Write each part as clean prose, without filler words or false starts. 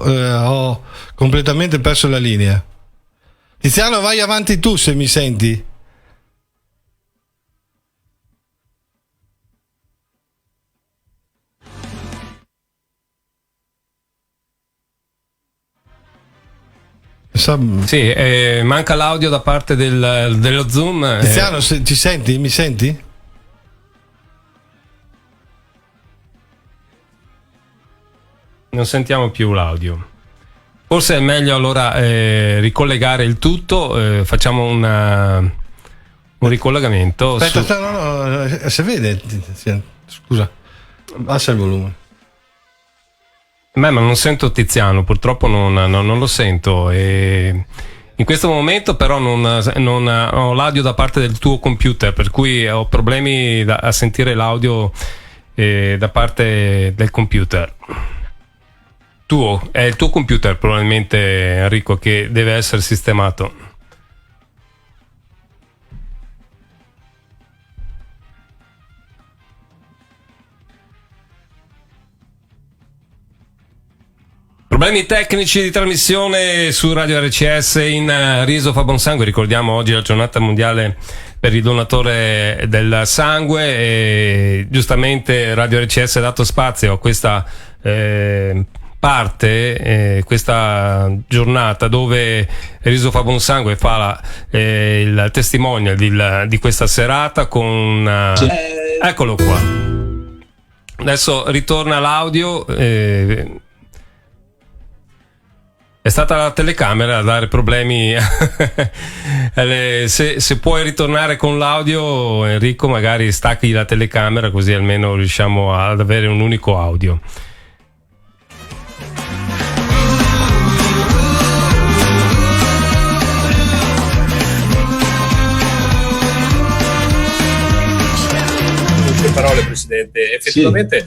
ho completamente perso la linea. Tiziano, vai avanti tu se mi senti. Sì, manca l'audio da parte dello Zoom. Tiziano, ci senti? Mi senti? Non sentiamo più l'audio. Forse è meglio allora ricollegare il tutto. Facciamo un ricollegamento. Aspetta, no, si vede. Scusa, abbassa il volume. Ma non sento Tiziano, purtroppo non lo sento. E in questo momento però non ho l'audio da parte del tuo computer, per cui ho problemi a sentire l'audio da parte del computer. È il tuo computer probabilmente, Enrico, che deve essere sistemato. Problemi tecnici di trasmissione su Radio RCS in Riso fa buon sangue. Ricordiamo oggi la giornata mondiale per il donatore del sangue e giustamente Radio RCS ha dato spazio a questa parte, questa giornata dove Riso fa buon sangue fa il testimonial di questa serata con eccolo qua. Adesso ritorna l'audio. È stata la telecamera a dare problemi. Se puoi ritornare con l'audio, Enrico, magari stacchi la telecamera così almeno riusciamo ad avere un unico audio. Parole, Presidente, effettivamente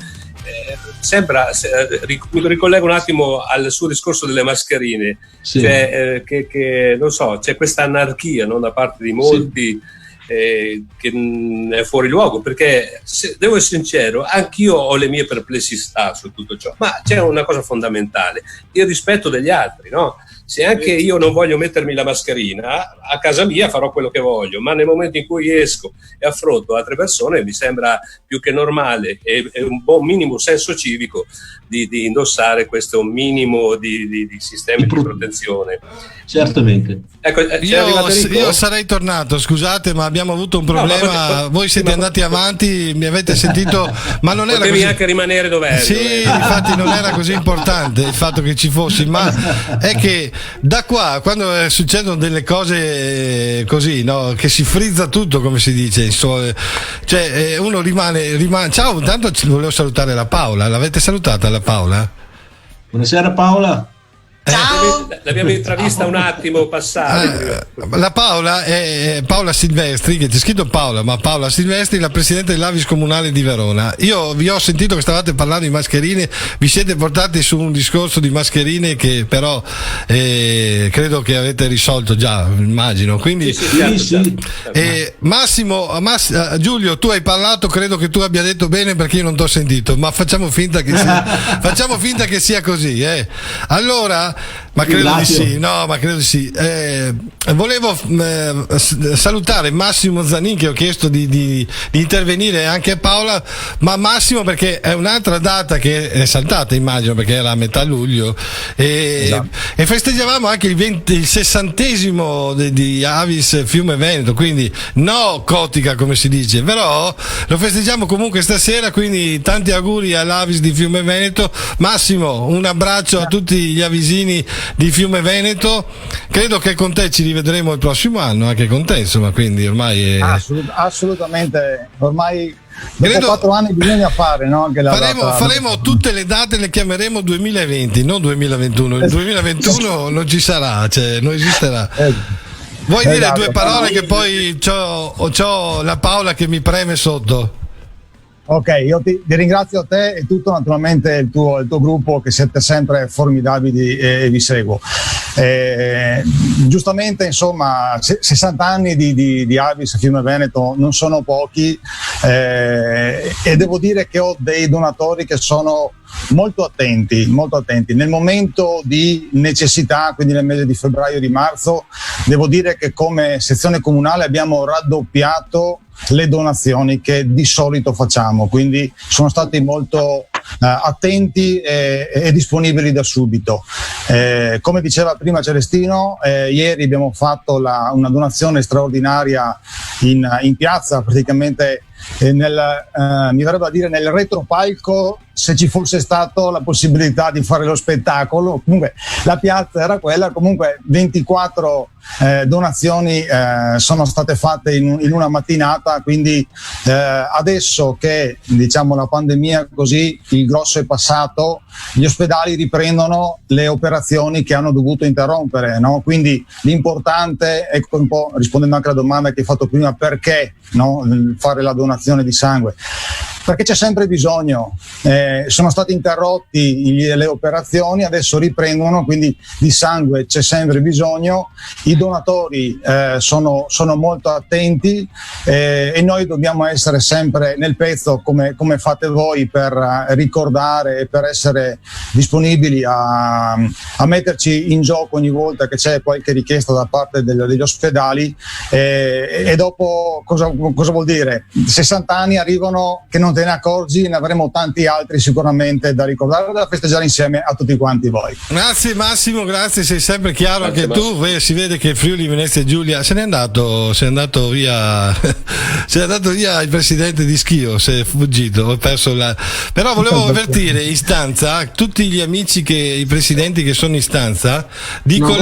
sì. Mi ricollego un attimo al suo discorso delle mascherine, sì. Cioè, che non so, c'è questa anarchia, no, da parte di molti, sì. Che è fuori luogo, perché devo essere sincero, anch'io ho le mie perplessità su tutto ciò, ma c'è una cosa fondamentale, il rispetto degli altri, no? Se anche io non voglio mettermi la mascherina, a casa mia farò quello che voglio, ma nel momento in cui esco e affronto altre persone mi sembra più che normale e un buon minimo senso civico di indossare questo minimo di sistemi di protezione. Certamente. Ecco, io sarei tornato, scusate, ma abbiamo avuto un problema. No, voi siete andati avanti, mi avete sentito, ma non era potevi così. Anche rimanere dove eri. Sì, infatti non era così importante il fatto che ci fossi, ma è che da qua, quando succedono delle cose così, no, che si frizza tutto, come si dice, cioè uno rimane. Ciao, intanto volevo salutare la Paola. L'avete salutata la Paola? Buonasera Paola. Ciao. L'abbiamo intravista un attimo passare. La Paola è Paola Silvestri, che c'è scritto Paola, ma Paola Silvestri, la presidente dell'Avis Comunale di Verona. Io vi ho sentito che stavate parlando di mascherine, vi siete portati su un discorso di mascherine che però credo che avete risolto già, immagino. Quindi sì. Massimo, Giulio, tu hai parlato, credo che tu abbia detto bene perché io non ti ho sentito, ma facciamo finta che sia così. Allora, ma credo di sì, no, ma credo di sì. Volevo salutare Massimo Zanin, che ho chiesto di intervenire, anche a Paola, ma Massimo perché è un'altra data che è saltata, immagino, perché era a metà luglio esatto. E festeggiavamo anche il 60° di Avis Fiume Veneto, quindi no Cotica come si dice, però lo festeggiamo comunque stasera, quindi tanti auguri all'Avis di Fiume Veneto. Massimo, un abbraccio a tutti gli avisini di Fiume Veneto, credo che con te ci rivedremo il prossimo anno, anche con te, insomma, quindi ormai assolutamente, ormai dopo 4 anni bisogna fare, no? Anche faremo tutte le date, le chiameremo 2020, non 2021. Il 2021 non ci sarà, cioè non esisterà. Vuoi dire 2 parole, che poi c'ho la Paola che mi preme sotto? Ok, io ti ringrazio a te e tutto naturalmente il tuo gruppo, che siete sempre formidabili e vi seguo. Giustamente, insomma, 60 anni di Avis Fiume Veneto non sono pochi, e devo dire che ho dei donatori che sono molto attenti. Nel momento di necessità, quindi nel mese di febbraio e di marzo, devo dire che come sezione comunale abbiamo raddoppiato le donazioni che di solito facciamo, quindi sono stati molto attenti e disponibili da subito. Come diceva prima Celestino, ieri abbiamo fatto una donazione straordinaria in piazza, praticamente mi verrebbe a dire nel retropalco, se ci fosse stato la possibilità di fare lo spettacolo. Comunque la piazza era quella, comunque 24 donazioni sono state fatte in una mattinata, quindi adesso che diciamo la pandemia così il grosso è passato, gli ospedali riprendono le operazioni che hanno dovuto interrompere, no? Quindi l'importante, ecco, un po' rispondendo anche alla domanda che hai fatto prima, perché no, fare la donazione di sangue? Perché c'è sempre bisogno. Sono stati interrotti le operazioni, adesso riprendono, quindi di sangue c'è sempre bisogno. I donatori sono molto attenti, e noi dobbiamo essere sempre nel pezzo, come fate voi, per ricordare e per essere disponibili a metterci in gioco ogni volta che c'è qualche richiesta da parte degli ospedali. E dopo cosa vuol dire? 60 anni arrivano che non te ne accorgi, e ne avremo tanti altri sicuramente da ricordare e da festeggiare insieme a tutti quanti voi. Grazie Massimo, grazie, sei sempre chiaro anche tu. Si vede che Friuli Venezia Giulia se n'è andato via se n'è andato via il presidente di Schio, si è fuggito, ho perso però volevo avvertire in stanza tutti gli amici, i presidenti che sono in stanza, di no,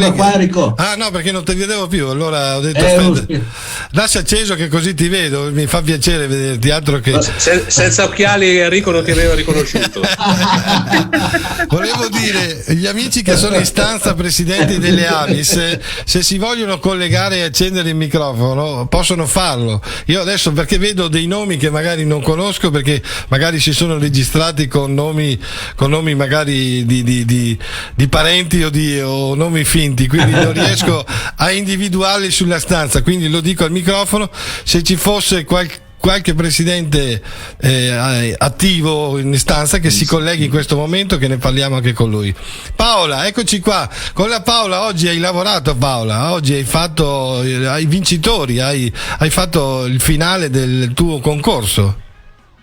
perché non ti vedevo più, allora ho detto aspetta, lascia acceso che così ti vedo, mi fa piacere vederti, altro che senza occhiali Enrico non ti aveva riconosciuto. Volevo dire, gli amici che sono in stanza, presidenti delle Avis, se si vogliono collegare e accendere il microfono possono farlo. Io adesso, perché vedo dei nomi che magari non conosco, perché magari si sono registrati con nomi magari di parenti o nomi finti, quindi non riesco a individuarli sulla stanza, quindi lo dico al microfono, se ci fosse qualche presidente attivo in stanza che si colleghi in questo momento, che ne parliamo anche con lui. Paola, eccoci qua con la Paola. Oggi hai lavorato, Paola, oggi hai vincitori, hai fatto il finale del tuo concorso.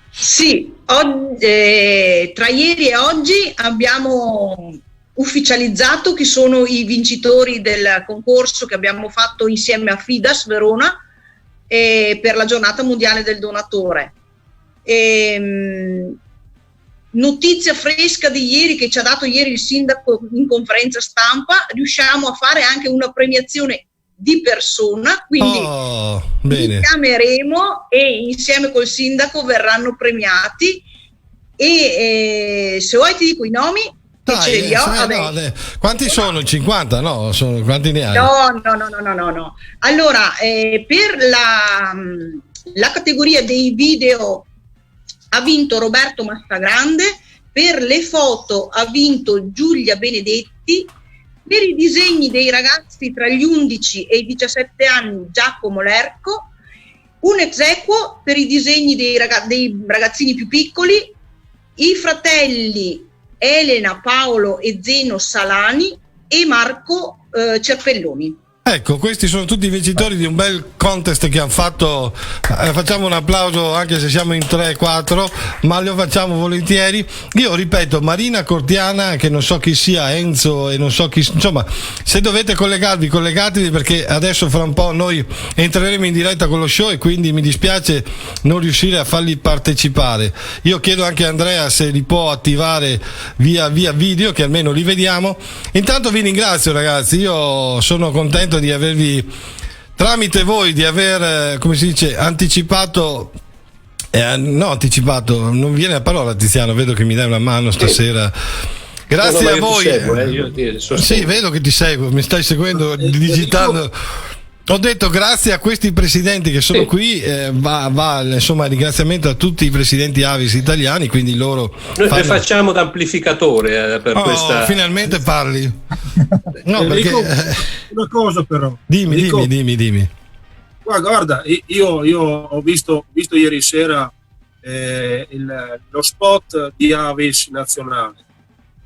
Sì, tra ieri e oggi abbiamo ufficializzato chi sono i vincitori del concorso che abbiamo fatto insieme a Fidas Verona per la giornata mondiale del donatore. Notizia fresca di ieri che ci ha dato ieri il sindaco in conferenza stampa: riusciamo a fare anche una premiazione di persona, quindi li chiameremo e insieme col sindaco verranno premiati, e se vuoi ti dico i nomi. Quanti sono? 50? No, quanti ne hai? No. Allora, per la categoria dei video ha vinto Roberto Massagrande, per le foto ha vinto Giulia Benedetti, per i disegni dei ragazzi tra gli 11 e i 17 anni Giacomo Lerco, un ex equo per i disegni dei ragazzini più piccoli, i fratelli Elena, Paolo e Zeno Salani e Marco Cerpelloni. Ecco, questi sono tutti i vincitori di un bel contest che hanno fatto. Facciamo un applauso, anche se siamo in 3-4, ma lo facciamo volentieri. Io ripeto, Marina Cortiana, che non so chi sia, Enzo e non so chi, insomma, se dovete collegarvi, collegatevi, perché adesso fra un po' noi entreremo in diretta con lo show e quindi mi dispiace non riuscire a farli partecipare. Io chiedo anche a Andrea se li può attivare via video, che almeno li vediamo. Intanto vi ringrazio, ragazzi, io sono contento di avervi, tramite voi, di aver, come si dice, anticipato, non viene la parola, Tiziano, vedo che mi dai una mano stasera. Grazie a voi. Io ti seguo, sì, vedo che ti seguo, mi stai seguendo digitando. Ho detto grazie a questi presidenti che sono qui, va insomma il ringraziamento a tutti i presidenti Avis italiani, quindi loro noi facciamo da amplificatore per questa. Finalmente parli. No, perché una cosa però. Dimmi. Guarda, io ho visto ieri sera lo spot di Avis nazionale,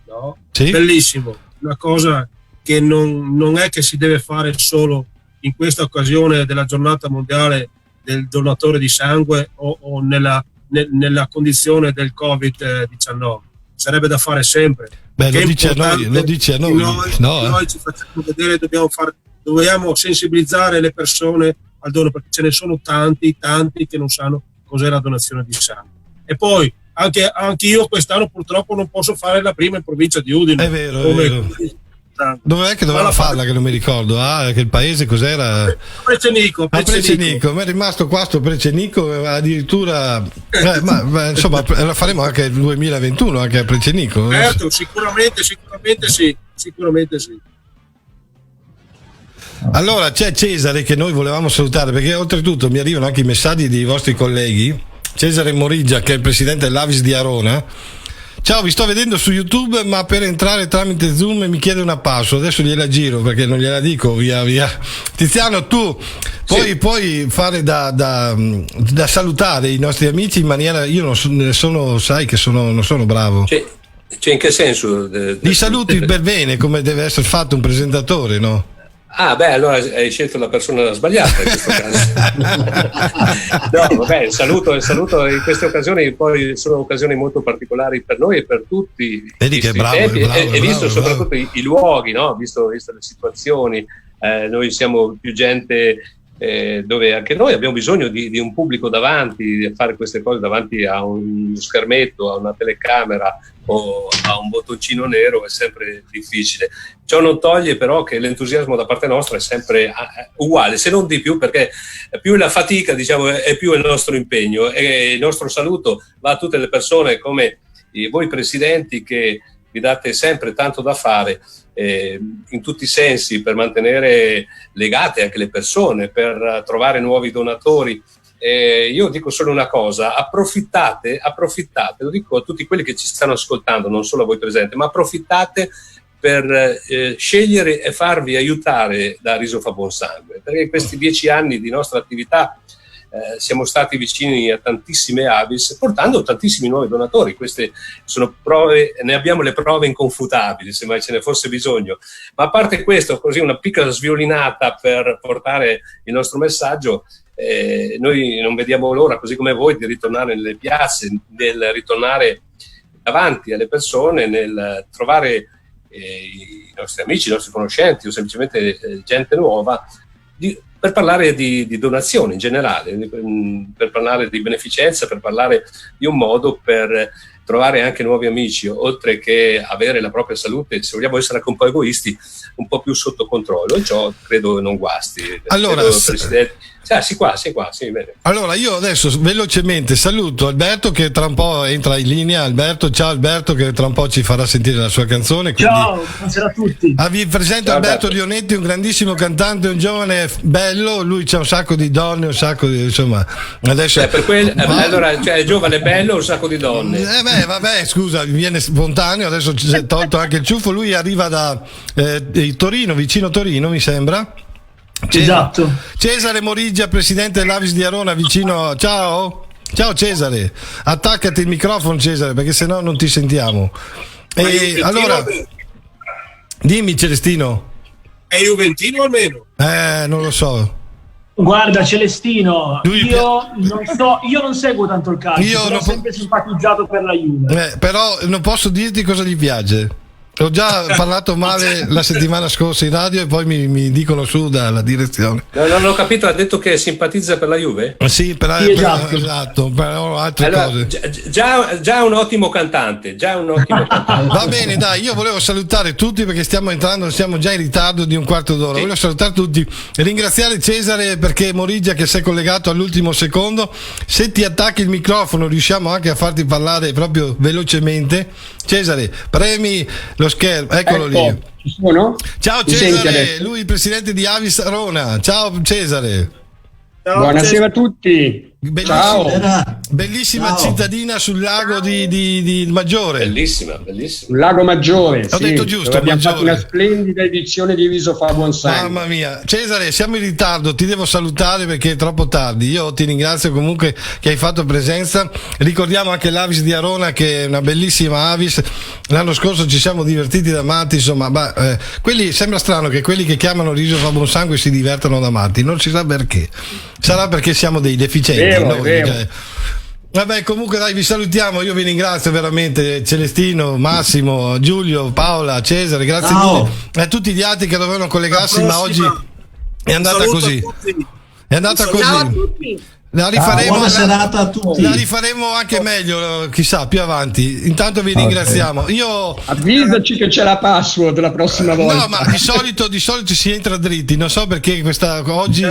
no? Sì? Bellissimo, una cosa che non è che si deve fare solo in questa occasione della giornata mondiale del donatore di sangue o nella condizione del Covid-19. Sarebbe da fare sempre. Beh, lo dice a noi. Noi ci facciamo vedere, dobbiamo sensibilizzare le persone al dono, perché ce ne sono tanti che non sanno cos'è la donazione di sangue. E poi anche io quest'anno purtroppo non posso fare la prima in provincia di Udine. È vero. Dov'è che doveva farla, che non mi ricordo? Che il paese cos'era? Precenico. Mi è rimasto qua sto Precenico, addirittura ma insomma la faremo anche il 2021 anche a Precenico. Certo, sicuramente sì. Allora c'è Cesare che noi volevamo salutare, perché oltretutto mi arrivano anche i messaggi dei vostri colleghi. Cesare Moriggia, che è il presidente dell'Avis di Arona. Ciao, vi sto vedendo su YouTube, ma per entrare tramite Zoom mi chiede una password. Adesso gliela giro perché non gliela dico via. Tiziano, tu puoi fare da salutare i nostri amici in maniera. Io non sono, sai che non sono bravo. Cioè, in che senso? Li saluti per bene, come deve essere fatto un presentatore, no? Ah, beh, allora hai scelto la persona sbagliata in questo caso. No, vabbè, il saluto in queste occasioni poi sono occasioni molto particolari per noi e per tutti. Vedi che è bravo, e visto soprattutto i luoghi, no? Visto le situazioni, noi siamo più gente dove anche noi abbiamo bisogno di un pubblico davanti, di fare queste cose davanti a un schermetto, a una telecamera o a un bottoncino nero è sempre difficile. Ciò non toglie però che l'entusiasmo da parte nostra è sempre uguale, se non di più, perché più la fatica, diciamo, è più il nostro impegno, e il nostro saluto va a tutte le persone come voi presidenti che vi date sempre tanto da fare in tutti i sensi per mantenere legate anche le persone, per trovare nuovi donatori. Io dico solo una cosa: approfittate, lo dico a tutti quelli che ci stanno ascoltando, non solo a voi presenti, ma approfittate per scegliere e farvi aiutare da Riso Buon Sangue, perché in questi 10 anni di nostra attività siamo stati vicini a tantissime Avis, portando tantissimi nuovi donatori. Queste sono prove, ne abbiamo le prove inconfutabili, se mai ce ne fosse bisogno. Ma a parte questo, così una piccola sviolinata per portare il nostro messaggio, noi non vediamo l'ora, così come voi, di ritornare nelle piazze, nel ritornare davanti alle persone, nel trovare i nostri amici, i nostri conoscenti o semplicemente gente nuova, per parlare di donazioni in generale, per parlare di beneficenza, per parlare di un modo per trovare anche nuovi amici, oltre che avere la propria salute, se vogliamo essere anche un po' egoisti, un po' più sotto controllo, e ciò credo non guasti. Allora, Presidente. Sì, bene. Allora io adesso velocemente saluto Alberto che tra un po' entra in linea. Alberto, ciao Alberto, che tra un po' ci farà sentire la sua canzone. Ciao, buonasera a tutti. Vi presento Ciao, Alberto Lionetti, un grandissimo cantante, un giovane bello, lui c'ha un sacco di donne, un sacco di, insomma, adesso allora, cioè, è giovane, bello, un sacco di donne. Vabbè, scusa, mi viene spontaneo, adesso ci si è tolto anche il ciuffo. Lui arriva da Torino, vicino Torino, mi sembra. Esatto. Cesare Moriggia, presidente dell'Avis di Arona, vicino. Ciao Cesare, attaccati il microfono Cesare, perché sennò non ti sentiamo. Allora dimmi Celestino. È juventino almeno? Non lo so. Guarda Celestino, io non seguo tanto il calcio, ho sempre simpatizzato per la Juve. Però non posso dirti cosa gli piace. Ho già parlato male la settimana scorsa in radio e poi mi dicono su dalla direzione. Non ho capito, ha detto che simpatizza per la Juve? Sì, esatto, però altre cose. Già un ottimo cantante, Va bene, dai, io volevo salutare tutti perché stiamo già in ritardo di un quarto d'ora. Sì. Volevo salutare tutti, ringraziare Cesare perché Moriggia che si è collegato all'ultimo secondo. Se ti attacchi il microfono riusciamo anche a farti parlare proprio velocemente. Cesare, premi lo schermo, eccolo lì. Ci sono? Ciao Cesare, lui il presidente di Avis Arona. Ciao Cesare. Ciao, buonasera a tutti. Bellissima cittadina sul lago di Maggiore. Bellissima. Sul lago Maggiore. Ho detto giusto. Abbiamo fatto una splendida edizione di Viso fa buon sangue. Mamma mia, Cesare, siamo in ritardo, ti devo salutare perché è troppo tardi. Io ti ringrazio comunque che hai fatto presenza. Ricordiamo anche l'Avis di Arona, che è una bellissima Avis. L'anno scorso ci siamo divertiti da matti, insomma, quelli sembra strano che quelli che chiamano Riso fa buon sangue si divertano da matti, non si sa perché. Sarà perché siamo dei deficienti. Vabbè, comunque dai, vi salutiamo, io vi ringrazio veramente, Celestino, Massimo, Giulio, Paola, Cesare, grazie mille a tutti gli altri che dovevano collegarsi, ma oggi è andata così. È andata così. Ciao a tutti. La rifaremo, buona serata a tutti. La rifaremo anche meglio, chissà, più avanti. Intanto vi ringraziamo. Avvisaci che c'è la password la prossima volta. No, ma di solito si entra dritti. Non so perché oggi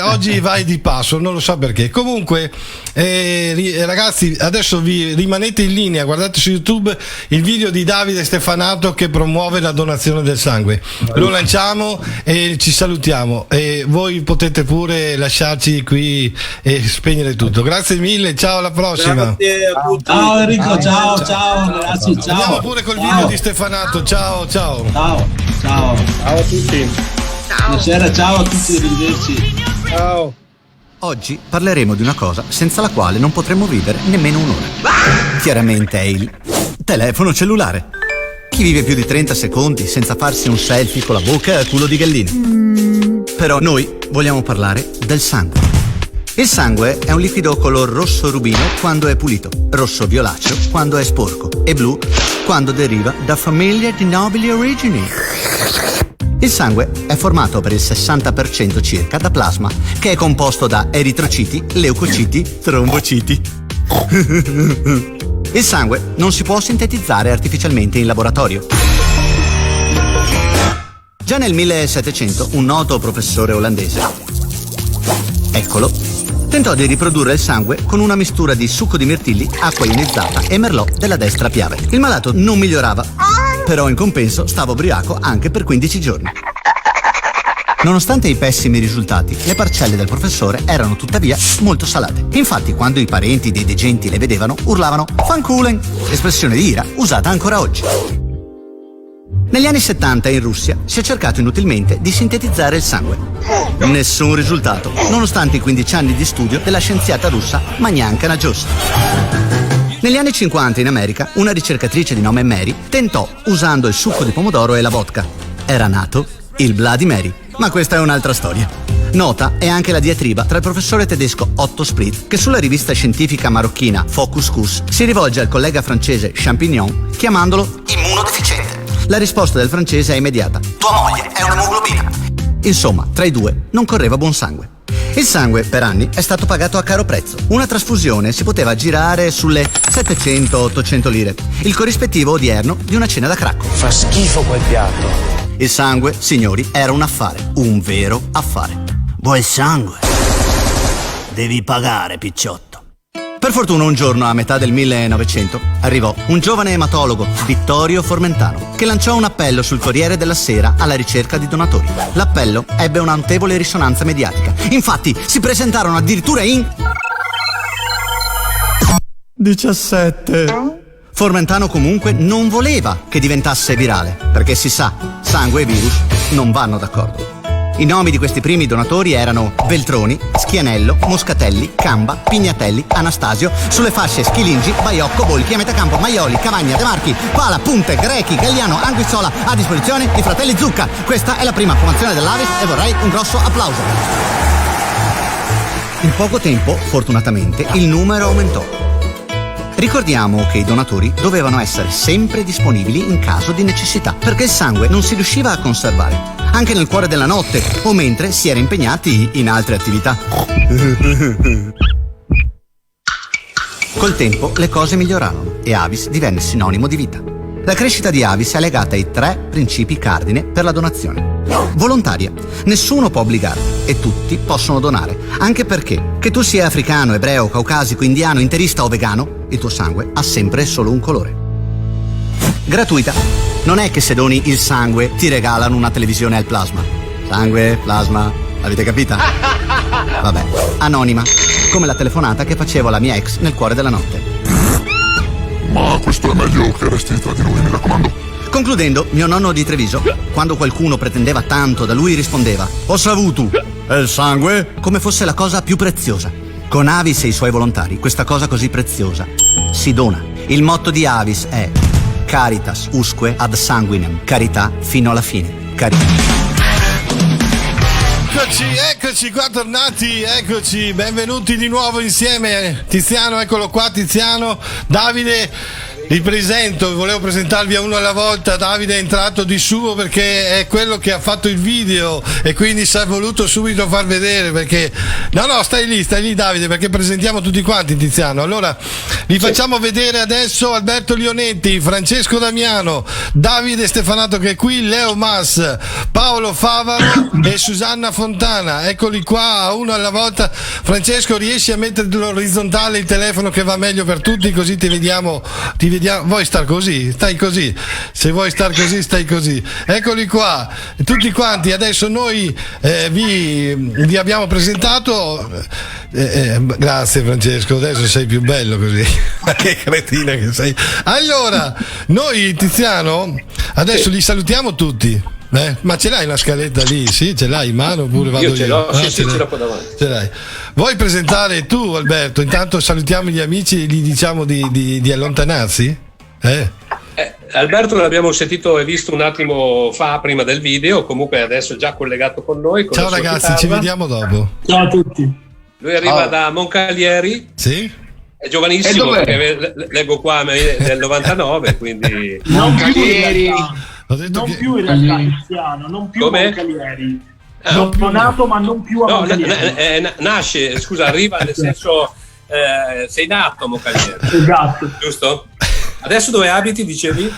oggi vai di passo, non lo so perché. Comunque, ragazzi, adesso vi rimanete in linea. Guardate su YouTube il video di Davide Stefanato che promuove la donazione del sangue. Lo lanciamo e ci salutiamo. E voi potete pure lasciarci qui e spegnere tutto. Grazie mille, ciao, alla prossima. Ciao Enrico, ciao ragazzi, ciao. Andiamo pure col video di Stefanato, ciao. Ciao a tutti. Buonasera, ciao a tutti, arrivederci. Ciao. Oggi parleremo di una cosa senza la quale non potremmo vivere nemmeno un'ora. Chiaramente è il telefono cellulare. Chi vive più di 30 secondi senza farsi un selfie con la bocca a culo di gallina? Però noi vogliamo parlare del sangue. Il sangue è un liquido color rosso rubino quando è pulito, rosso violaceo quando è sporco e blu quando deriva da famiglie di nobili origini. Il sangue è formato per il 60% circa da plasma, che è composto da eritrociti, leucociti, trombociti. Il sangue non si può sintetizzare artificialmente in laboratorio. Già nel 1700 un noto professore olandese, eccolo, tentò di riprodurre il sangue con una mistura di succo di mirtilli, acqua ionizzata e merlot della destra Piave. Il malato non migliorava, però in compenso stava ubriaco anche per 15 giorni. Nonostante i pessimi risultati, le parcelle del professore erano tuttavia molto salate. Infatti, quando i parenti dei degenti le vedevano, urlavano "Fankulen", espressione di ira usata ancora oggi. Negli anni 70 in Russia si è cercato inutilmente di sintetizzare il sangue. Nessun risultato, nonostante i 15 anni di studio della scienziata russa Manyanka Najos. Negli anni 50 in America una ricercatrice di nome Mary tentò usando il succo di pomodoro e la vodka. Era nato il Bloody Mary, ma questa è un'altra storia. Nota è anche la diatriba tra il professore tedesco Otto Spritz, che sulla rivista scientifica marocchina Focus Cus si rivolge al collega francese Champignon chiamandolo immunodeficiente. La risposta del francese è immediata: tua moglie è un'emoglobina. Insomma, tra i due non correva buon sangue. Il sangue per anni è stato pagato a caro prezzo. Una trasfusione si poteva girare sulle 700-800 lire, il corrispettivo odierno di una cena da cracco. Fa schifo quel piatto. Il sangue, signori, era un affare, un vero affare. Vuoi sangue? Devi pagare, picciotto. Per fortuna un giorno, a metà del 1900, arrivò un giovane ematologo, Vittorio Formentano, che lanciò un appello sul Corriere della Sera alla ricerca di donatori. L'appello ebbe una notevole risonanza mediatica. Infatti, si presentarono addirittura in 17. Formentano comunque non voleva che diventasse virale, perché si sa, sangue e virus non vanno d'accordo. I nomi di questi primi donatori erano Veltroni, Schianello, Moscatelli, Camba, Pignatelli, Anastasio, sulle fasce Schilingi, Baiocco, Bolchi, a metacampo Maioli, Cavagna, De Marchi, Pala, Punte, Grechi, Galliano, Anguissola, a disposizione i fratelli Zucca. Questa è la prima formazione dell'Avis e vorrei un grosso applauso. In poco tempo, fortunatamente, il numero aumentò. Ricordiamo che i donatori dovevano essere sempre disponibili in caso di necessità, perché il sangue non si riusciva a conservare, anche nel cuore della notte o mentre si era impegnati in altre attività. Col tempo le cose migliorarono e Avis divenne sinonimo di vita. La crescita di Avis è legata ai 3 principi cardine per la donazione: volontaria. Nessuno può obbligare e tutti possono donare, anche perché che tu sia africano, ebreo, caucasico, indiano, interista o vegano, il tuo sangue ha sempre solo un colore. Gratuita. Non è che se doni il sangue ti regalano una televisione al plasma. Sangue, plasma, avete capita? Vabbè, anonima, come la telefonata che facevo alla mia ex nel cuore della notte. Ma questo è meglio che resti tra di noi, mi raccomando. Concludendo, mio nonno di Treviso, quando qualcuno pretendeva tanto da lui, rispondeva: ho savuto, e il sangue? Come fosse la cosa più preziosa. Con Avis e i suoi volontari, questa cosa così preziosa si dona. Il motto di Avis è Caritas usque ad sanguinem, carità fino alla fine. Carità. Eccoci qua tornati, eccoci, benvenuti di nuovo insieme. Tiziano, eccolo qua Tiziano, Davide. Vi presento, volevo presentarvi a uno alla volta. Davide è entrato di suo perché è quello che ha fatto il video e quindi si è voluto subito far vedere, perché no stai lì Davide, perché presentiamo tutti quanti Tiziano. Allora vi facciamo vedere adesso Alberto Lionetti, Francesco Damiano, Davide Stefanato che è qui, Leo Mas, Paolo Favaro e Susanna Fontana. Eccoli qua, uno alla volta. Francesco, riesci a metterlo orizzontale il telefono che va meglio per tutti, così ti vediamo. Vuoi star così? Stai così. Se vuoi star così, stai così. Eccoli qua, tutti quanti. Adesso noi vi abbiamo presentato. Grazie Francesco, adesso sei più bello così. Ma che cretina che sei. Allora, noi Tiziano, adesso li salutiamo tutti. Ma ce l'hai una scaletta lì? Sì, ce l'hai in mano oppure vado io? Io ce l'ho, ce l'ho qua davanti. Ce l'hai. Vuoi presentare tu Alberto? Intanto salutiamo gli amici e gli diciamo di allontanarsi? Alberto l'abbiamo sentito e visto un attimo fa prima del video, comunque adesso è già collegato con noi. Con ciao ragazzi, chitarra. Ci vediamo dopo. Ciao a tutti. Lui arriva da Moncalieri. Sì. È giovanissimo, perché leggo qua nel 99, quindi... Moncalieri. Non più in realtà Tiziano, non più Moncalieri. Nato ma non più a Moncalieri. Nasce, scusa, arriva nel senso sei nato a Moncalieri. Esatto. Giusto? Adesso dove abiti, dicevi?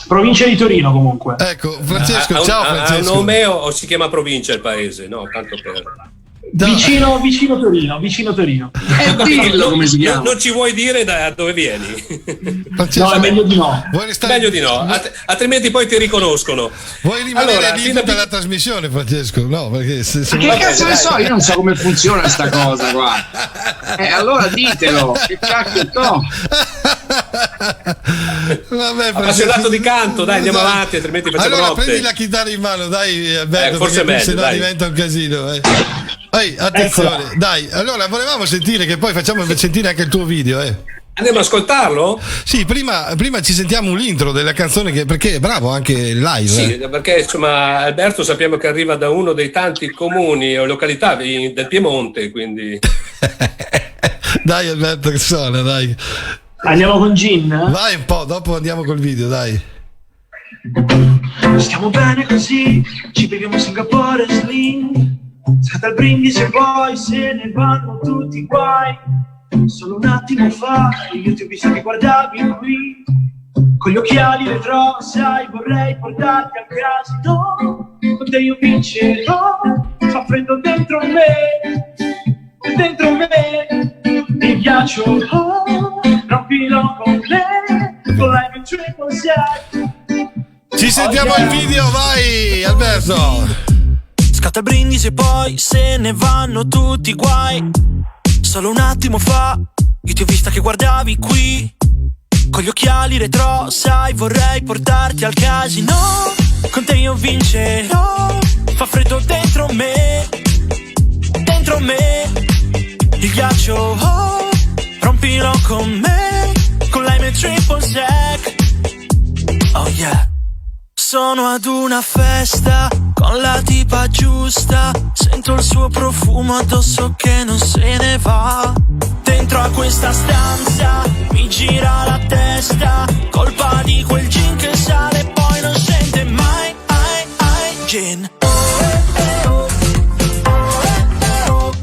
Provincia di Torino comunque. Ecco, Francesco, ciao Francesco. Ha un nome o si chiama provincia il paese? No, tanto per... Vicino Torino. Dillo come si chiama. Non ci vuoi dire da dove vieni? No, è meglio di no. Meglio di no, altrimenti poi ti riconoscono. Vuoi rimanere lì tutta la trasmissione, Francesco? No, perché che cazzo ne so, io non so come funziona sta cosa qua. Allora ditelo, che cacchio to. Vabbè, appassionato di canto, dai, andiamo avanti, altrimenti facciamo allora notte. Prendi la chitarra in mano, dai Alberto, forse perché meglio, sennò diventa un casino. Attenzione, eccola. Dai, allora volevamo sentire, che poi facciamo sentire anche il tuo video. Andiamo ad ascoltarlo? Sì, prima ci sentiamo l'intro della canzone, perché è bravo anche live. Sì, perché insomma Alberto sappiamo che arriva da uno dei tanti comuni o località del Piemonte, quindi... Dai Alberto che suona, dai. Andiamo con Gin? Vai un po', dopo andiamo col video, dai. Stiamo bene così, ci beviamo Singapore Slim. Scatta il brindisi e poi se ne vanno tutti i guai. Solo un attimo fa io ti ho visto che guardavi qui, con gli occhiali retro, sai, vorrei portarti al casino. Con te io vincerò, fa freddo dentro me, il ghiaccio, rompilo con me, con la mia triple set. Ci sentiamo il video, vai Alberto. Scatta il brindisi e poi se ne vanno tutti i guai. Solo un attimo fa io ti ho vista che guardavi qui, con gli occhiali retro, sai, vorrei portarti al casino. Con te io vincerò, fa freddo dentro me, il ghiaccio, rompilo con me, con la mia triple sec. Oh yeah. Sono ad una festa con la tipa giusta, sento il suo profumo addosso che non se ne va. Dentro a questa stanza mi gira la testa, colpa di quel gin che sale e poi non scende mai. Gin,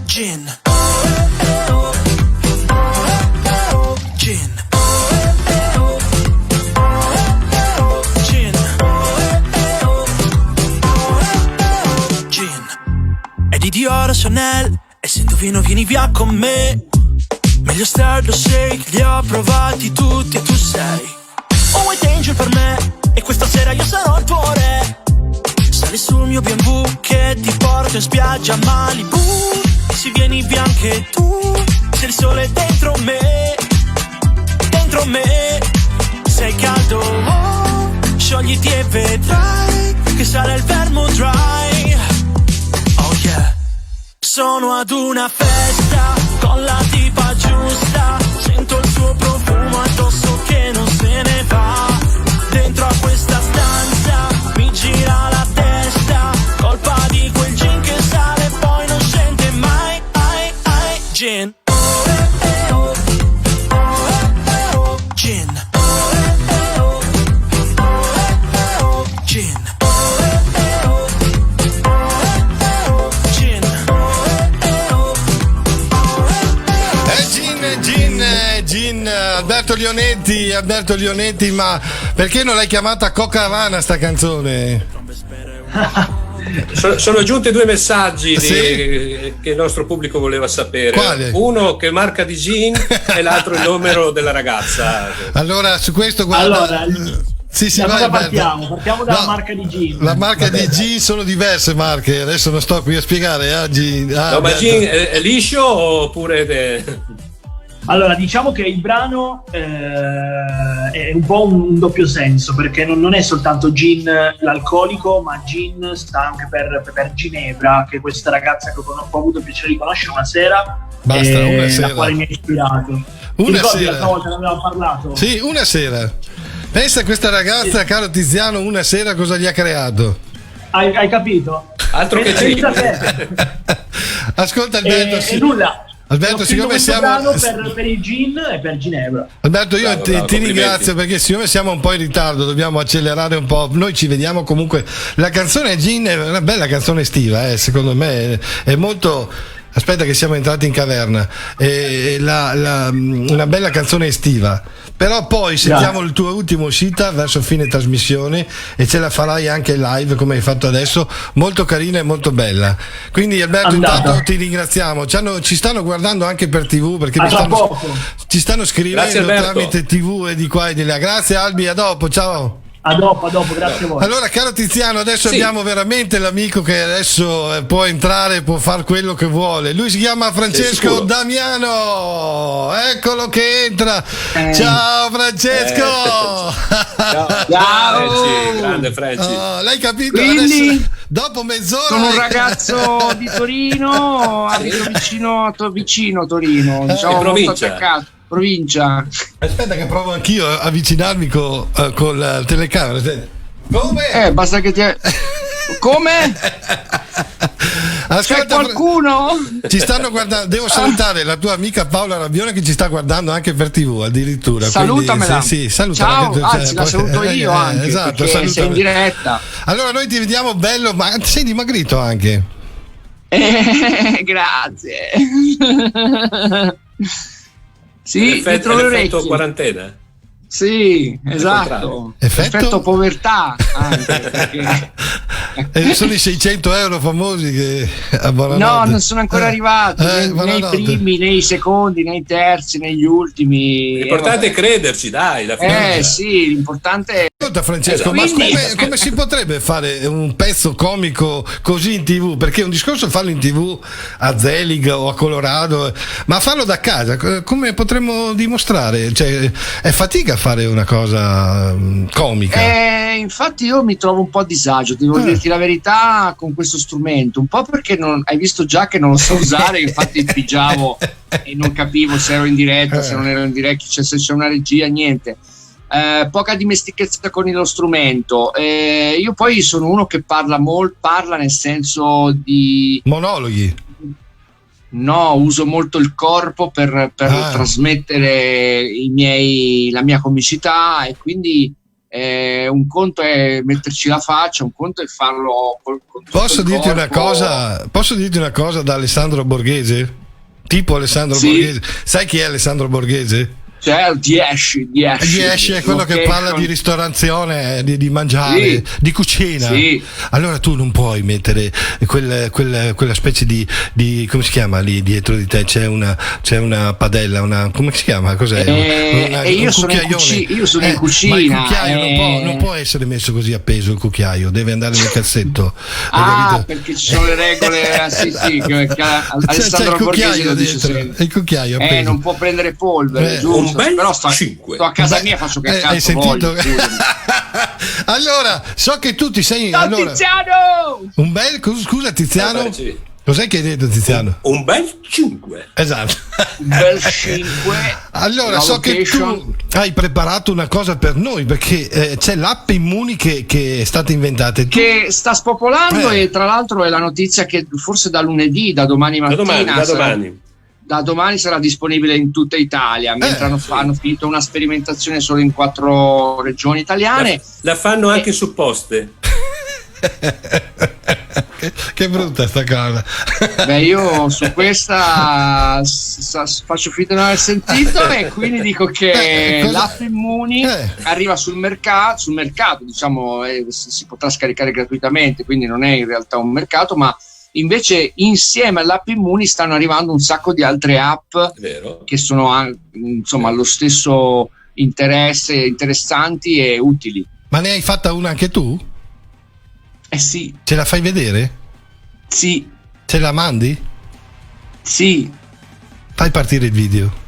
gin, gin. Dior o Chanel, e se indovino vieni via con me. Meglio Star o Shake, li ho provati tutti e tu sei un white angel per me, e questa sera io sarò il tuo re. Sali sul mio BMW che ti porto in spiaggia a Malibu. Se vieni via anche tu, c'è il sole dentro me, dentro me. Sei caldo, oh, sciogliti e vedrai che sarà il vermo dry. Oh yeah. Sono ad una festa con la tipa giusta, sento il suo profumo addosso che non se ne va. Dentro a questa stanza mi gira la testa, colpa di quel gin che sale e poi non scende mai. Gin, gin, gin. Gin, Alberto Leonetti, ma perché non l'hai chiamata Coca Havana sta canzone? Sono giunti 2 messaggi sì? che il nostro pubblico voleva sapere. Quale? Uno che marca di gin e l'altro il numero della ragazza. Allora, su questo guarda. Allora, sì, da vai, cosa partiamo? Partiamo dalla marca di gin. La marca di gin sono diverse marche, adesso non sto qui a spiegare. Gin, no, ma gin è liscio oppure... Allora, diciamo che il brano è un po' un doppio senso, perché non è soltanto gin l'alcolico, ma gin sta anche per Ginevra, che è questa ragazza che ho avuto il piacere di conoscere una sera. Basta, una sera. La quale mi ha ispirato. Una sera. L'altra volta ne avevamo parlato? Sì, una sera. Pensa a questa ragazza, sì. Caro Tiziano, una sera cosa gli ha creato. Hai capito? Altro che gin. Ascolta Alberto, sì. Nulla. Alberto, siccome siamo per il gin e per Ginevra. Alberto, io ti ringrazio perché siccome siamo un po' in ritardo dobbiamo accelerare un po'. Noi ci vediamo comunque. La canzone Gin è una bella canzone estiva, secondo me è molto. Aspetta che siamo entrati in caverna. Una bella canzone estiva. Però poi sentiamo il tuo ultimo uscita verso fine trasmissione e ce la farai anche live come hai fatto adesso, molto carina e molto bella. Quindi Alberto, intanto ti ringraziamo. Ci stanno guardando anche per TV perché ci stanno scrivendo tramite TV e di qua e di là. Grazie Albi, a dopo, ciao. A dopo, grazie a voi. Allora, caro Tiziano, adesso abbiamo veramente l'amico che adesso può entrare, può fare quello che vuole. Lui si chiama Francesco Damiano. Eccolo che entra. Ciao Francesco. Ciao. Grande Franci. L'hai capito? Quindi, adesso, dopo mezz'ora. Sono un ragazzo di Torino, abito vicino a Torino, diciamo molto attaccato. Provincia. Aspetta che provo anch'io a avvicinarmi con la telecamera. Come? Basta che ti... Come? Ascolta, c'è qualcuno? Ci stanno guardando. Devo salutare la tua amica Paola Rabbione che ci sta guardando anche per TV addirittura. Salutamela. Sì, ciao, anzi la saluto io anche. Esatto, sei in diretta. Allora noi ti vediamo bello, ma sei dimagrito anche. Grazie. Sì, l'effetto quarantena. Sì, esatto. Effetto povertà anche, perché... sono i 600 euro famosi che no, non sono ancora arrivati nei primi, nei secondi, nei terzi, negli ultimi. L'importante è crederci, dai. Sì, l'importante è... Ascolta Francesco, ma come si potrebbe fare un pezzo comico così in TV? Perché un discorso è farlo in TV a Zelig o a Colorado, ma farlo da casa come potremmo dimostrare? Cioè, è fatica fare una cosa comica. Infatti io mi trovo un po' a disagio, devo dirti la verità, con questo strumento, un po' perché hai visto già che non lo so usare, infatti pigiavo e non capivo se ero in diretta, se non ero in diretta, se c'è una regia, niente. Poca dimestichezza con lo strumento. Io poi sono uno che parla nel senso di monologhi. No, uso molto il corpo per trasmettere la mia comicità, e quindi un conto è metterci la faccia, un conto è farlo Posso dirti una cosa da Alessandro Borghese? Tipo Alessandro Borghese. Sai chi è Alessandro Borghese? Cioè, 10 è quello che parla di ristorazione, di mangiare, di cucina. Sì. Allora tu non puoi mettere quella specie di come si chiama lì dietro di te? C'è una padella, come si chiama? Cos'è? Io sono in cucina. Ma il cucchiaio non può essere messo così appeso, il cucchiaio deve andare nel cassetto. Perché ci sono le regole. Sì, che Alessandro Borghesi lo dice sempre. Il cucchiaio appeso. Non può prendere polvere, giusto? Però sto a casa mia, faccio che cazzo hai sentito? voglio. Allora, so che tu ti sei. Ciao, allora, Tiziano! Un bel. Scusa, Tiziano. Cos'è che hai detto, Tiziano? Un bel 5. Esatto. Un bel 5. Allora, so che tu hai preparato una cosa per noi, perché c'è l'app Immuni che è stata inventata. Che sta spopolando e tra l'altro è la notizia che forse da lunedì, da domani mattina. Da domani sarà disponibile in tutta Italia, mentre hanno finito una sperimentazione solo in 4 regioni italiane. La fanno anche su Poste. Che brutta sta cosa. Beh, io su questa faccio finta di non aver sentito e quindi dico che l'app Immuni arriva sul mercato, diciamo, si potrà scaricare gratuitamente, quindi non è in realtà un mercato, ma invece insieme all'app Immuni stanno arrivando un sacco di altre app che sono insomma allo stesso interesse, interessanti e utili. Ma ne hai fatta una anche tu? Sì. Ce la fai vedere? Sì. Ce la mandi? Sì. Fai partire il video.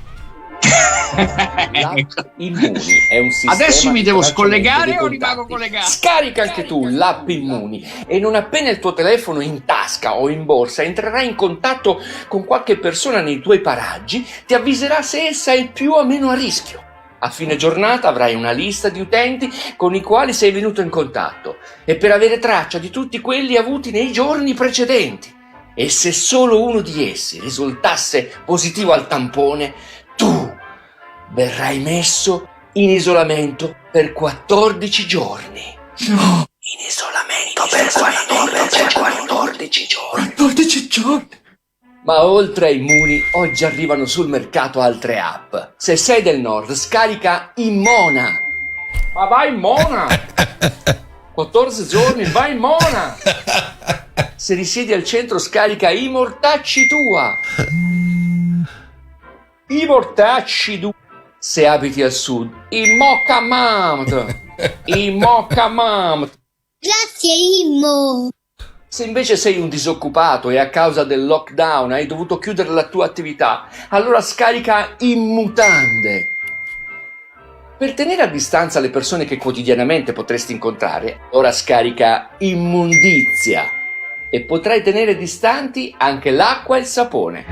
Immuni è un sistema. Adesso mi devo scollegare o rimango collegato? Scarica anche tu l'app Immuni e non appena il tuo telefono in tasca o in borsa entrerai in contatto con qualche persona nei tuoi paraggi, ti avviserà se essa è più o meno a rischio. A fine giornata avrai una lista di utenti con i quali sei venuto in contatto e per avere traccia di tutti quelli avuti nei giorni precedenti. E se solo uno di essi risultasse positivo al tampone, tu verrai messo in isolamento per 14 giorni. In isolamento per 14 giorni. 14 giorni. Ma oltre ai Immuni, oggi arrivano sul mercato altre app. Se sei del nord, scarica Immona. Ma vai Immona! 14 giorni, vai Immona! Se risiedi al centro, scarica I mortacci tua. I mortacci tu. Se abiti al sud, I moccamamt. I moccamamt. Grazie Immo. Se invece sei un disoccupato e a causa del lockdown hai dovuto chiudere la tua attività, allora scarica Immutande. Per tenere a distanza le persone che quotidianamente potresti incontrare, ora scarica Immondizia e potrai tenere distanti anche l'acqua e il sapone.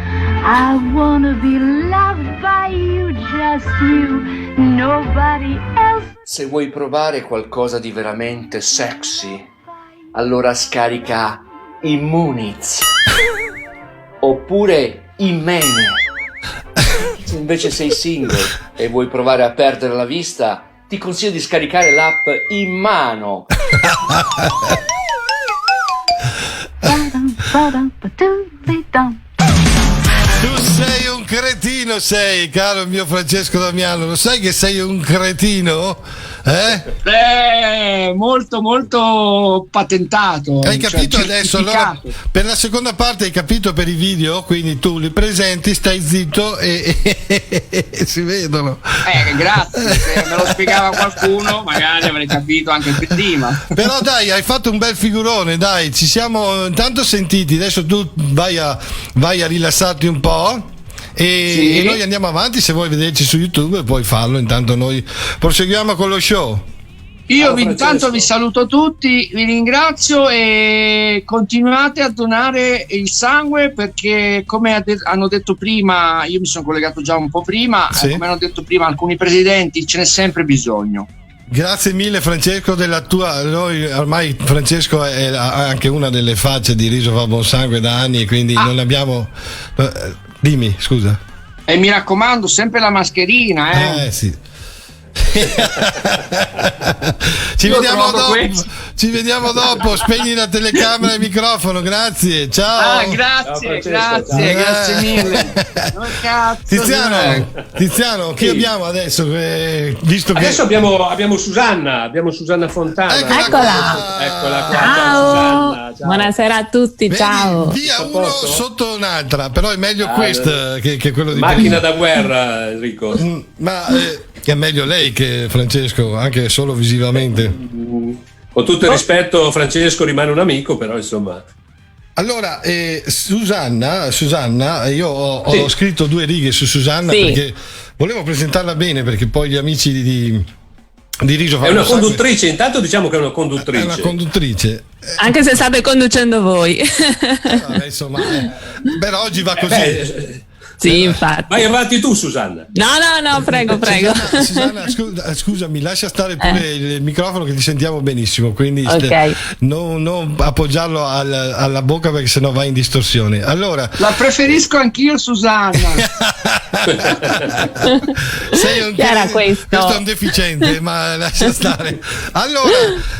I wanna be loved by you, just you, nobody else. Se vuoi provare qualcosa di veramente sexy, allora scarica Immuniz oppure Immene. Se invece sei single e vuoi provare a perdere la vista, ti consiglio di scaricare l'app Immano. Tu sei un cretino, caro mio Francesco Damiano, lo sai che sei un cretino? Molto molto patentato. Hai capito adesso? Allora, per la seconda parte hai capito per i video, quindi tu li presenti, stai zitto e si vedono. Grazie, se me lo spiegava qualcuno magari avrei capito anche prima. Però dai, hai fatto un bel figurone, dai, ci siamo intanto sentiti, adesso tu vai a rilassarti un po'. E noi andiamo avanti, se vuoi vederci su YouTube puoi farlo, intanto noi proseguiamo con lo show. Io intanto vi saluto tutti, vi ringrazio e continuate a donare il sangue perché come hanno detto prima, io mi sono collegato già un po' prima, come hanno detto prima alcuni presidenti, ce n'è sempre bisogno. Grazie mille Francesco della tua, noi ormai Francesco è anche una delle facce di Riso fa buon sangue da anni e quindi non abbiamo... Dimmi, scusa. E mi raccomando, sempre la mascherina, sì. Ci vediamo dopo. Spegni la telecamera e il microfono. Grazie. Ciao. Grazie, Ciao, grazie mille. Tiziano, chi abbiamo adesso? Visto adesso che... abbiamo Susanna Fontana. Eccola qua. Ciao. Ciao. Buonasera a tutti. Vedi, ciao. Via uno sotto un'altra, però è meglio questo che quello di macchina da guerra, Enrico. Ma è meglio lei che Francesco, anche solo visivamente. Con tutto il rispetto, Francesco rimane un amico, però insomma. Allora, Susanna, io ho scritto 2 righe su Susanna perché volevo presentarla bene, perché poi gli amici di Riso è una conduttrice, intanto diciamo che è una conduttrice. È una conduttrice. Anche se state conducendo voi. Insomma, però oggi va così. Sì, infatti. Vai avanti tu, Susanna. No, prego. Susanna, scusami, lascia stare pure il microfono che ti sentiamo benissimo, quindi non appoggiarlo alla bocca perché sennò va in distorsione. Allora, la preferisco anch'io, Susanna. Questo è un deficiente, ma lascia stare. Allora,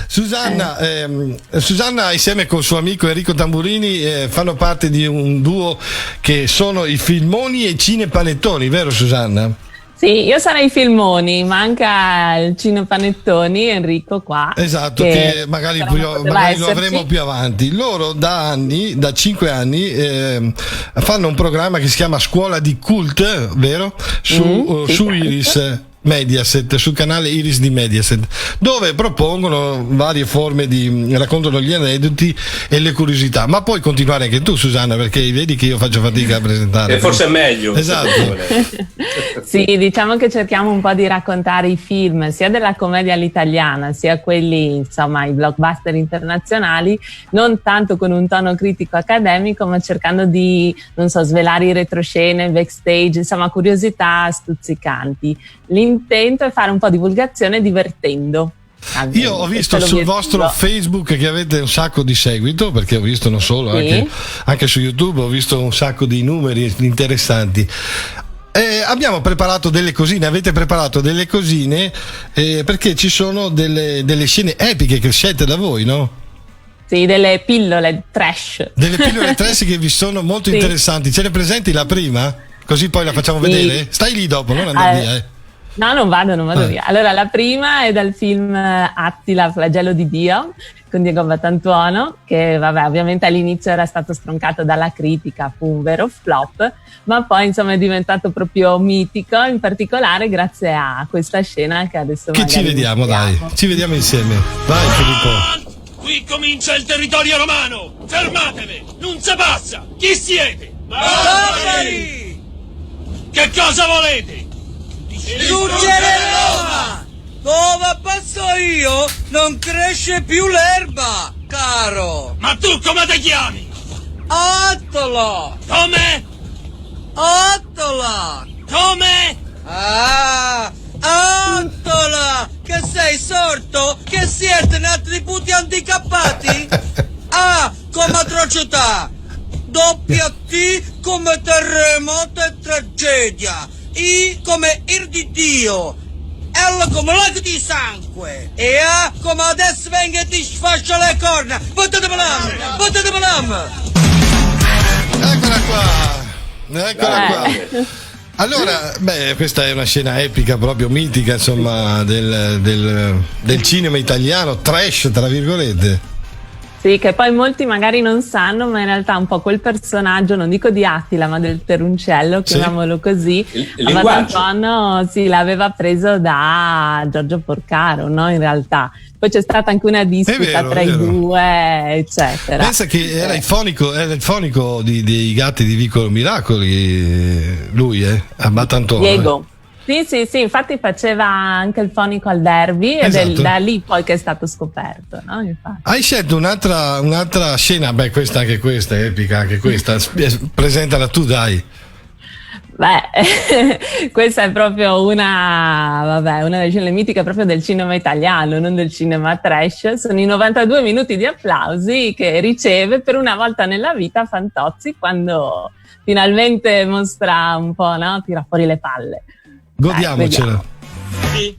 Susanna insieme col suo amico Enrico Tamburini fanno parte di un duo che sono i Filmoni e i Cinepanettoni, vero Susanna? Sì, io sarei Filmoni, manca il Cinepanettoni, Enrico qua. Esatto, che magari lo avremo più avanti. Loro da 5 anni fanno un programma che si chiama Scuola di Cult, vero? Su Iris Mediaset, sul canale Iris di Mediaset, dove propongono varie forme raccontano gli aneddoti e le curiosità. Ma puoi continuare anche tu, Susanna, perché vedi che io faccio fatica a presentare. E forse è meglio. Esatto. Sì, diciamo che cerchiamo un po' di raccontare i film sia della commedia all'italiana sia quelli, insomma, i blockbuster internazionali, non tanto con un tono critico accademico, ma cercando di, svelare i retroscene, backstage, insomma, curiosità stuzzicanti. L'intento è fare un po' di divulgazione divertendo. Io ho visto sul vostro Facebook che avete un sacco di seguito, perché ho visto non solo, anche su YouTube ho visto un sacco di numeri interessanti. Abbiamo preparato delle cosine, avete preparato delle cosine perché ci sono delle scene epiche che scelte da voi, no? Sì, delle pillole trash. Delle pillole trash che vi sono molto interessanti. Ce ne presenti la prima? Così poi la facciamo vedere? Stai lì dopo, non andare via. No, non vado via. Allora, la prima è dal film Attila, Flagello di Dio, con Diego Battantuono, che ovviamente all'inizio era stato stroncato dalla critica, fu un vero flop, ma poi insomma è diventato proprio mitico, in particolare grazie a questa scena che adesso ci vediamo, dai, ci vediamo insieme. Vai Filippo. Qui comincia il territorio romano! Fermatevi! Non si passa! Chi siete? Barbari! Che cosa volete? Distruggere Roma! Dove passo io non cresce più l'erba, caro! Ma tu come ti chiami? Attola! Come? Attola! Come? Ah! Attola! Che sei sordo? Che siete nati di puti handicappati? A come atrocità! Doppia T come terremoto e tragedia! I come ir di Dio, L come lago di sangue e A come adesso venga e ti sfascia le corna. Buttate l'am! Eccola qua. Allora, questa è una scena epica, proprio mitica, insomma, del cinema italiano, trash tra virgolette. Sì, che poi molti magari non sanno, ma in realtà un po' quel personaggio, non dico di Attila, ma del Teruncello, chiamiamolo così, Battantuono l'aveva preso da Giorgio Porcaro, no? In realtà. Poi c'è stata anche una disputa tra i due, eccetera. Pensa che era il fonico dei Gatti di Vicolo Miracoli, lui, a Battantuono. Diego. Sì, infatti faceva anche il fonico al Derby ed è da lì poi che è stato scoperto, no? Infatti. Hai scelto un'altra scena, questa è epica, anche questa, presentala tu, dai. Questa è proprio una delle scene mitiche proprio del cinema italiano, non del cinema trash. Sono i 92 minuti di applausi che riceve per una volta nella vita Fantozzi quando finalmente mostra un po', no? Tira fuori le palle. Godiamocela. Sì.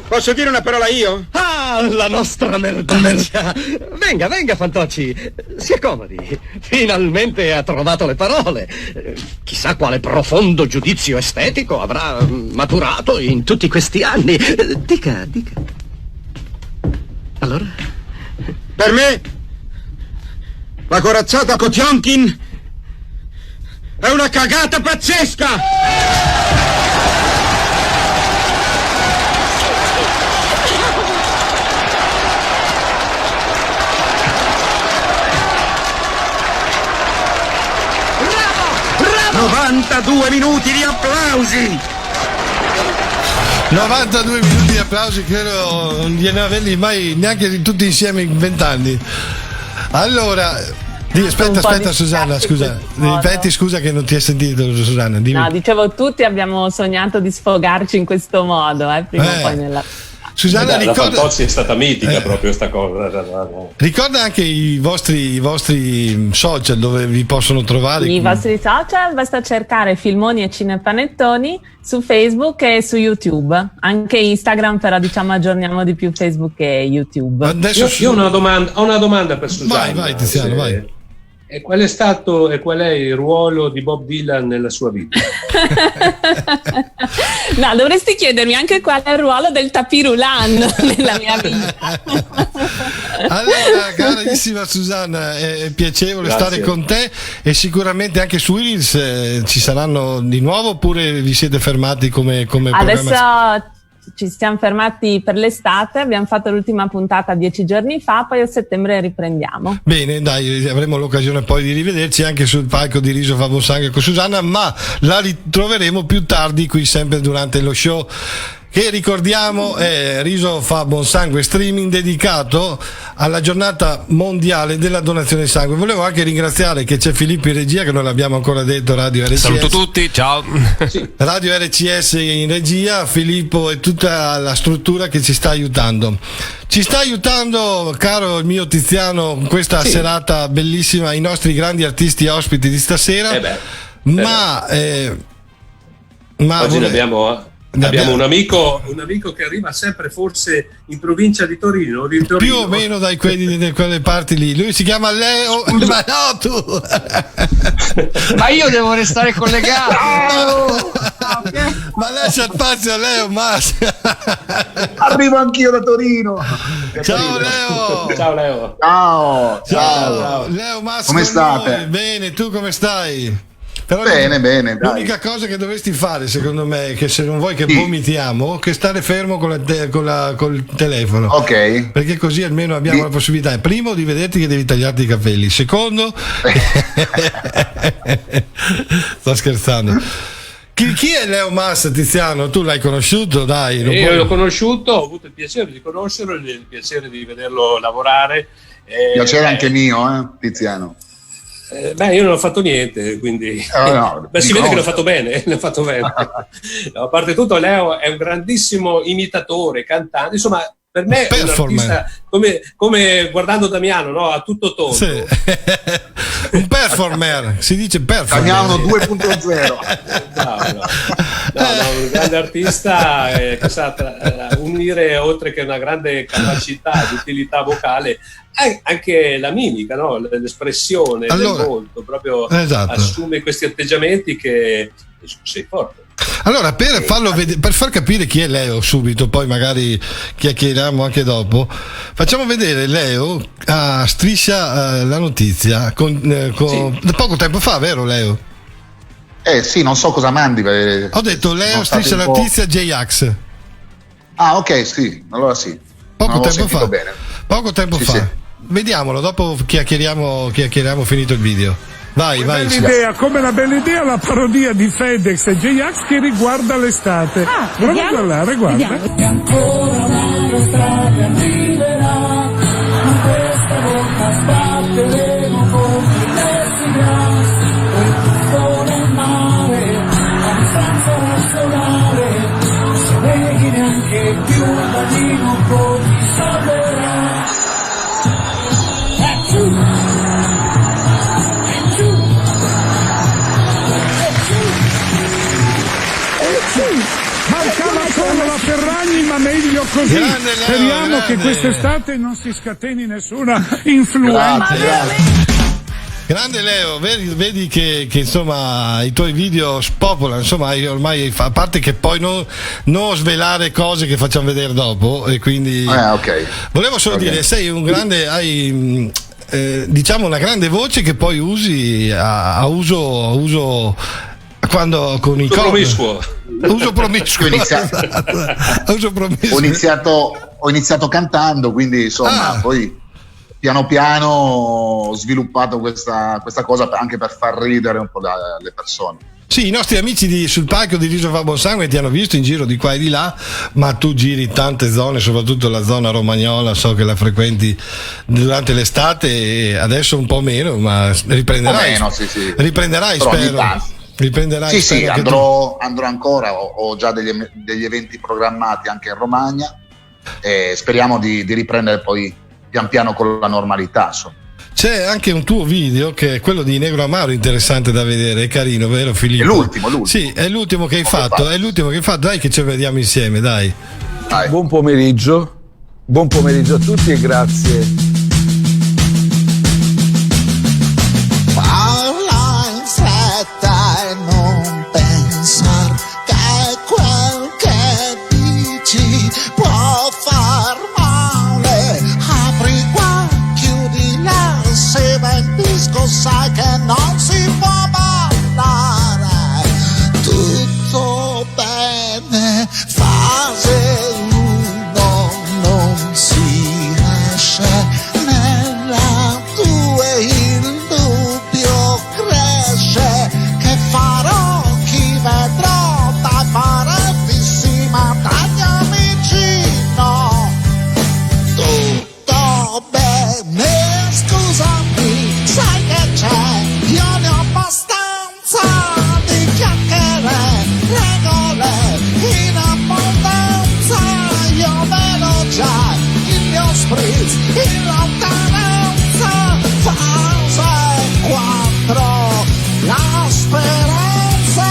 Posso dire una parola io? Ah, la nostra merdaccia! Venga, Fantocci, si accomodi. Finalmente ha trovato le parole. Chissà quale profondo giudizio estetico avrà maturato in tutti questi anni. Dica. Allora? Per me, la corazzata Kotionkin è una cagata pazzesca! Bravo! 92 minuti di applausi! 92 minuti di applausi, credo non gliene averli mai neanche tutti insieme in 20 anni. Allora, aspetta Susanna, scusa. Ripeti, scusa che non ti hai sentito, Susanna. Dimmi. No, dicevo, tutti abbiamo sognato di sfogarci in questo modo, prima o poi nella... Susanna, la Fantozzi è stata mitica proprio sta cosa. Ricorda anche i vostri social dove vi possono trovare. I vostri social, basta cercare Filmoni e Cinepanettoni su Facebook e su YouTube. Anche Instagram, però diciamo aggiorniamo di più Facebook e YouTube. Adesso io ho una domanda per Susanna. Vai Tiziano, vai. E qual è il ruolo di Bob Dylan nella sua vita? No, dovresti chiedermi anche qual è il ruolo del tapirulan nella mia vita. Allora, carissima Susanna, è piacevole stare con te, e sicuramente anche su Reels ci saranno di nuovo, oppure vi siete fermati come adesso? Ci siamo fermati per l'estate, abbiamo fatto l'ultima puntata 10 giorni fa, poi a settembre riprendiamo. Bene, dai, avremo l'occasione poi di rivederci anche sul palco di Riso fa buon sangue con Susanna, ma la ritroveremo più tardi qui sempre durante lo show, che ricordiamo è Riso fa buon sangue streaming dedicato alla giornata mondiale della donazione di sangue. Volevo anche ringraziare che c'è Filippo in regia, che non l'abbiamo ancora detto, Radio RCS. Saluto tutti, ciao. Radio RCS in regia, Filippo e tutta la struttura che ci sta aiutando. Ci sta aiutando, caro il mio Tiziano, con questa serata bellissima, i nostri grandi artisti ospiti di stasera. Ma oggi abbiamo un amico che arriva sempre forse in provincia di Torino, più o meno da quelle parti lì. Lui si chiama Leo. Ma no, tu ma io devo restare collegato. Ma lascia spazio a Leo Mas. Arrivo anch'io da Torino. Ciao Leo. Ciao Leo. Ciao. Leo Mas, come state? Noi. Bene, tu come stai? Però bene. L'unica cosa che dovresti fare, secondo me, che se non vuoi che vomitiamo, che stare fermo col telefono. Ok. Perché così almeno abbiamo la possibilità, primo, di vederti che devi tagliarti i capelli, secondo sto scherzando. Chi è Leo Mas, Tiziano? Tu l'hai conosciuto, dai? Io l'ho conosciuto, ho avuto il piacere di conoscerlo, il piacere di vederlo lavorare. Piacere anche mio, Tiziano. Io non ho fatto niente, quindi si vede che l'ho fatto bene. No, a parte tutto, Leo è un grandissimo imitatore, cantante, insomma, per me è un artista come guardando Damiano, no? A tutto tondo. Sì. Un performer, si dice performer. Damiano 2.0. No, un grande artista che sa unire, oltre che una grande capacità di utilità vocale, anche la mimica, no? L'espressione del volto, proprio assume questi atteggiamenti che sei forte. Allora, per far capire chi è Leo subito, poi magari chiacchieriamo anche dopo, facciamo vedere Leo a Striscia la notizia poco tempo fa, vero Leo? Sì, non so cosa mandi. Ho detto Leo Striscia la notizia J-Ax. Ah, ok, sì, allora sì. Poco tempo fa. Bene. Poco tempo fa. Sì. Vediamolo, dopo chiacchieriamo finito il video. Vai. Come una bella idea la parodia di FedEx e J-Ax che riguarda l'estate. Prova a guardare, guarda. E ancora un'autostrada arriverà, ma questa volta sbatteremo contro le finestre, per il sole e il mare, a distanza nazionale, se vedi neanche più un bambino poi ti salverà. Mancava solo la Ferragni, ma meglio così. Grande Leo, Speriamo grande. che quest'estate non si scateni nessuna influenza. Grande Leo, vedi che insomma i tuoi video spopolano, insomma ormai a parte che poi non svelare cose che facciamo vedere dopo, e quindi ok. Volevo solo dire, sei un grande, hai diciamo una grande voce che poi usi a uso quando con i promiscuo. Uso promiscuo. Uso promiscuo. Ho iniziato cantando, quindi insomma poi piano piano ho sviluppato questa cosa anche per far ridere un po' le persone. Sì, i nostri amici sul palco di Riso fa buon sangue ti hanno visto in giro di qua e di là, ma tu giri in tante zone, soprattutto la zona romagnola, so che la frequenti durante l'estate e adesso un po' meno, ma riprenderai. Meno, sì. Riprenderai, però spero. Riprenderai. Sì, andrò ancora, ho già degli eventi programmati anche in Romagna e speriamo di riprendere poi pian piano con la normalità, insomma. C'è anche un tuo video che è quello di Negro Amaro, interessante da vedere, è carino, vero Filippo? È l'ultimo. Sì, è l'ultimo che hai fatto, dai che ci vediamo insieme, dai. Buon pomeriggio a tutti e grazie. Parla in fretta e non pensar che quel che dici può far male. Apri qua, chiudi là, se va in disco sai che non si può ballare. Tutto bene, fase 1 non si esce, nella 2 il dubbio cresce. Che farò, chi vedrò, dai parenti sì, ma dagli amici no. Tutto bene, scusami, sai che c'è, io ne ho abbastanza di chiacchiere, regole in abbondanza. Io vedo già il mio spritz in lontananza. Fase 4, la speranza.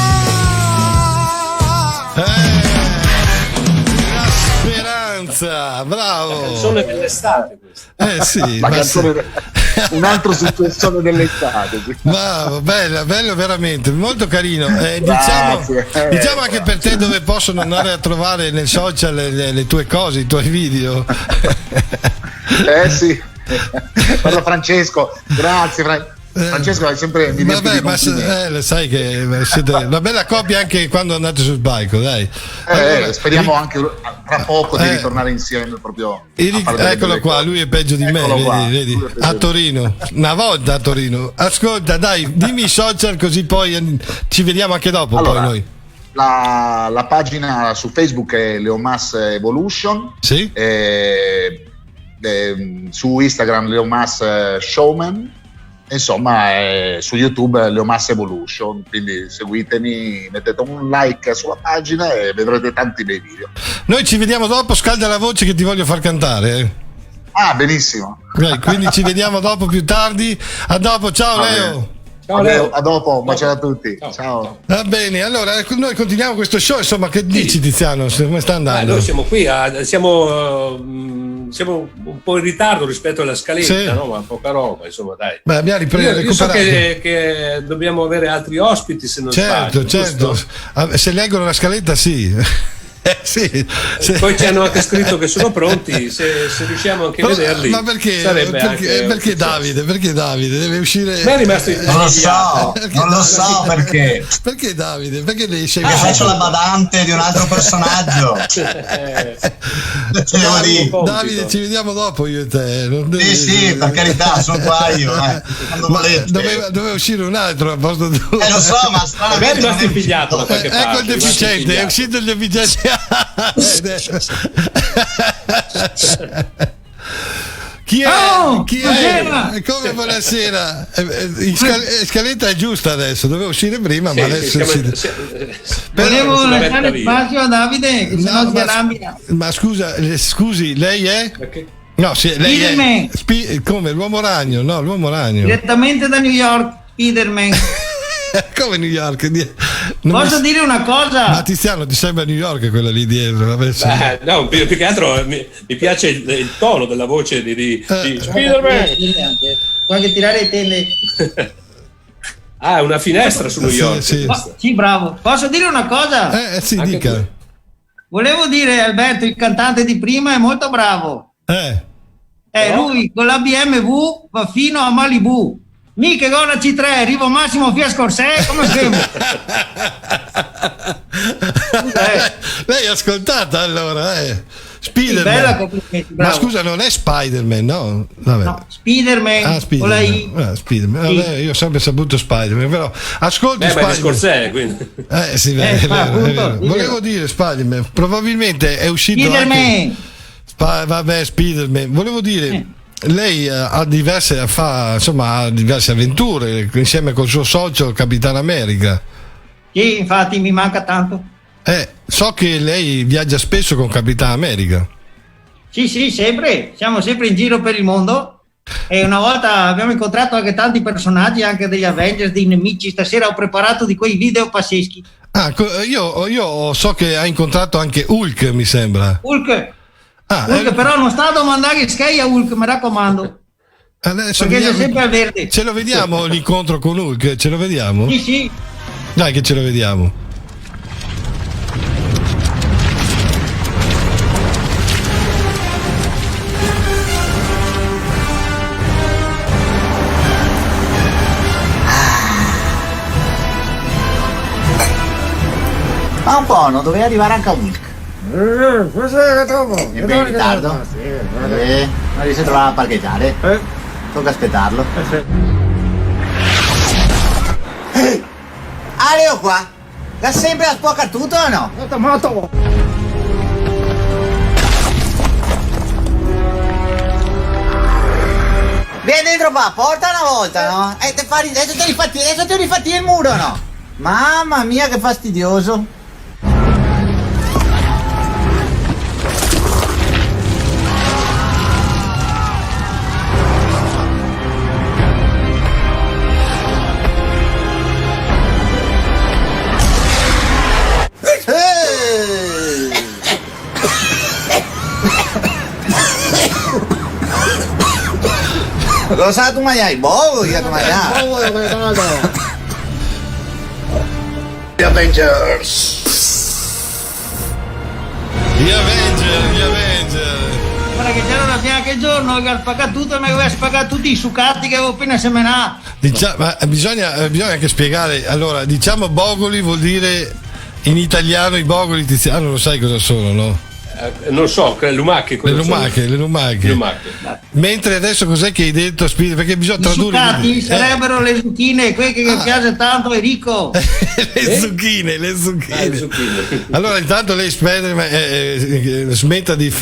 Speranza, bravo. La canzone dell'estate questa. Sì, La canzone un altro successore dell'estate. Bravo, bello veramente, molto carino. Grazie. Diciamo anche per te dove possono andare a trovare nel social le tue cose, i tuoi video. Sì. Guarda Francesco, grazie Francesco, hai sempre mi Vabbè, ma sai che siete una bella coppia anche quando andate sul palco, dai. Allora, speriamo anche tra poco di ritornare insieme proprio. Eccolo qua, lui è peggio di me, vedi? A Torino, una volta a Torino. Ascolta, dai, dimmi i social così poi ci vediamo anche dopo. Allora, poi noi. La pagina su Facebook è Leomas Evolution. Sì. Su Instagram Leomas Showman. Insomma, su YouTube Leomas Evolution, quindi seguitemi, mettete un like sulla pagina e vedrete tanti bei video. Noi ci vediamo dopo, scalda la voce che ti voglio far cantare. Benissimo. Quindi ci vediamo dopo, più tardi. A dopo, ciao Leo. Ciao Leo, a dopo, un bacio a tutti. Ciao. Va bene, allora noi continuiamo questo show, insomma, che dici Tiziano? Come sta andando? Noi siamo qui, siamo un po' in ritardo rispetto alla scaletta, no? Ma poca roba, insomma, dai. Beh, abbiamo ripreso. Io so che dobbiamo avere altri ospiti, se non sbaglio. Certo. Se leggono la scaletta, sì. Sì. Poi ci hanno anche scritto che sono pronti, se riusciamo anche a vederli. Ma perché? Perché Davide? Perché Davide deve uscire? Ma è rimasto non lo so perché. Perché Davide? Perché lei sei faccio la badante di un altro personaggio. Davide, ci vediamo dopo io e te. Sì, per carità, sono qua io. Doveva uscire un altro a posto tuo. Lo so, ma stranamente è rimasto impigliato da qualche parte. Ecco il deficiente, è uscito il deficiente. Chi è? Come buonasera. Scaletta è giusta adesso, doveva uscire prima, ma adesso volevo lasciare spazio a Davide che sennò si arrabbia. Ma scusi, lei è? No, lei è come l'uomo ragno, no, l'uomo ragno. Direttamente da New York, Spiderman. Come New York? Posso dire una cosa? Ma Tiziano, ti sembra New York quella lì dietro? Vabbè, no, più che altro mi piace il tono della voce di Spider-Man. Puoi anche tirare le tende. Ah, una finestra su New York. Sì, bravo. Posso dire una cosa? Sì, anche dica. Tu. Volevo dire, Alberto, il cantante di prima è molto bravo. Lui con la BMW va fino a Malibu. Mica con la C3 arrivo Massimo via Scorsese, come sembra? Lei è ascoltata allora, Spider-Man. Ma scusa, non è Spider-Man, no? Vabbè. No, Spider-Man. Spider-Man. Spider-Man. Sì. Vabbè, io ho sempre saputo Spider-Man, però ascolti Spider-Man. Scorsese, quindi. Sì, è vero. Volevo dire Spider-Man, probabilmente è uscito Spider-Man. Vabbè, Spider-Man. Volevo dire lei ha diverse avventure insieme col suo socio il Capitano America. Sì, infatti mi manca tanto. So che lei viaggia spesso con Capitano America. Sì, sempre. Siamo sempre in giro per il mondo. E una volta abbiamo incontrato anche tanti personaggi, anche degli Avengers, dei nemici. Stasera ho preparato di quei video pazzeschi. Io so che ha incontrato anche Hulk, mi sembra. Hulk, però non sta a domandare che a Hulk, mi raccomando. Adesso perché c'è sempre al verde. Ce lo vediamo l'incontro con Hulk? Ce lo vediamo? Sì. Dai che ce lo vediamo. Ma un po', non doveva arrivare anche a Hulk. È ben in ritardo? Non riesce a trovare a parcheggiare? Tocca aspettarlo. Leo qua? Da sempre a spoca tutto o no? Vieni dentro qua, porta una volta, no? Adesso ti rifatti il muro, no? Mamma mia che fastidioso. Lo sa tu mai? Boh, io tu mai. Gli Avengers. Gli Avengers. Guarda che c'era una fianca il giorno che ha spagato tutto e mi aveva spagato tutti i succati che avevo appena seminato. Ma bisogna anche spiegare. Allora, diciamo bogoli vuol dire in italiano i bogoli, Tiziano, lo sai cosa sono, no? Non so, le lumache. Le lumache. Mentre adesso cos'è che hai detto? Perché bisogna tradurre. I succati sarebbero le zucchine, quelle che piace tanto Enrico. le zucchine. Allora intanto lei smetta di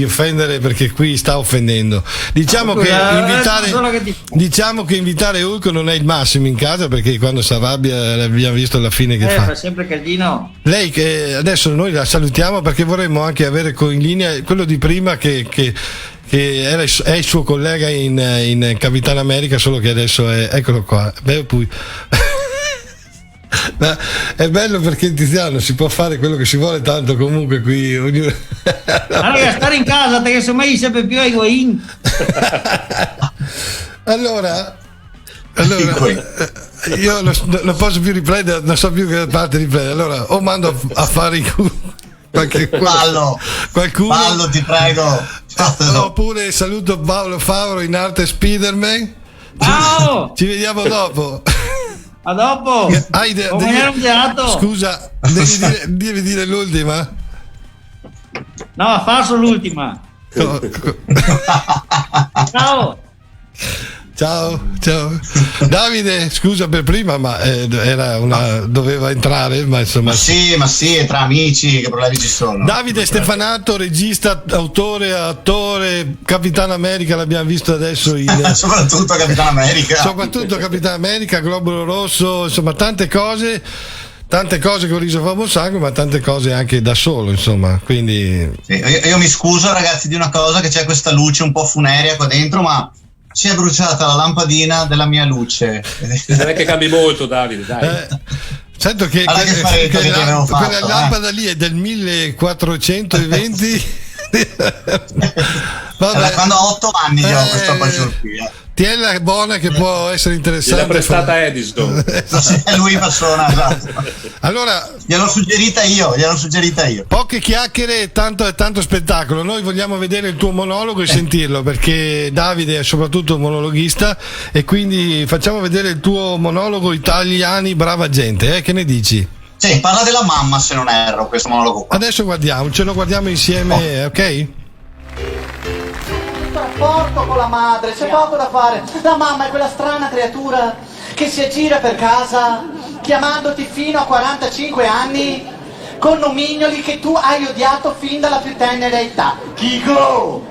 offendere, perché qui sta offendendo. Diciamo che invitare Hulk non è il massimo in casa, perché quando si arrabbia abbiamo visto la fine che fa sempre casino. Lei che adesso noi la salutiamo, perché vorremmo anche avere in linea quello di prima che è il suo collega in Capitano America, solo che adesso eccolo qua. È bello perché Tiziano si può fare quello che si vuole, tanto comunque qui ognuno. Allora stare in casa perché insomma io sempre più egoin. Allora io non posso più riprendere, non so più che parte riprendere. Allora o mando a fare i qualcuno, ti prego. Oppure saluto Paolo Favaro in arte Spider-Man. Ciao, ci vediamo dopo. A dopo. Scusa, devi dire l'ultima? No, falso l'ultima. Ciao. Davide, scusa per prima, ma doveva entrare, ma insomma. Ma sì, tra amici, che problemi ci sono? Davide Stefanato, regista, autore, attore, Capitano America, l'abbiamo visto adesso soprattutto Capitano America, Globolo Rosso, insomma tante cose che ho riso famo sangue, ma tante cose anche da solo, insomma, quindi io mi scuso ragazzi di una cosa, che c'è questa luce un po' funerea qua dentro, ma si è bruciata la lampadina della mia luce. Non è che cambi molto, Davide, dai. Sento che quella lampada lì è del 1420. Vabbè. Quando ho 8 anni io ho questa passione qui. Tiella è buona che può essere interessante. L'ha prestata Edison. È lui persona, esatto. Allora, gliel'ho suggerita io. Poche chiacchiere e tanto spettacolo. Noi vogliamo vedere il tuo monologo e sentirlo, perché Davide è soprattutto un monologhista, e quindi facciamo vedere il tuo monologo Italiani brava gente, che ne dici? Sì, parla della mamma, se non erro, questo monologo qua. Adesso ce lo guardiamo insieme, ok? Rapporto con la madre, c'è poco da fare. La mamma è quella strana creatura che si aggira per casa chiamandoti fino a 45 anni con nomignoli che tu hai odiato fin dalla più tenera età. Chico!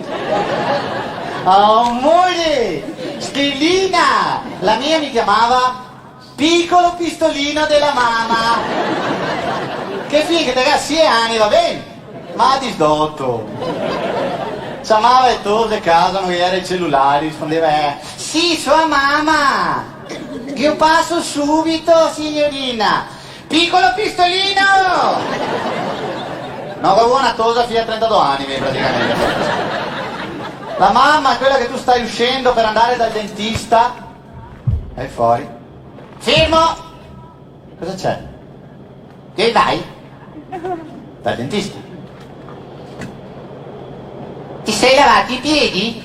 Amore! Stellina! La mia mi chiamava piccolo pistolino della mamma. Che figa, ragazzi, 6 anni, va bene? Ma disdotto. Chiamava e tose casa, non era i cellulari, rispondeva sì, sua mamma, io passo subito, signorina. Piccolo pistolino! No, avevo una tosa fino a 32 anni praticamente. La mamma è quella che tu stai uscendo per andare dal dentista. È fuori. Fermo! Cosa c'è? Che vai? Dal dentista. Ti sei lavati i piedi?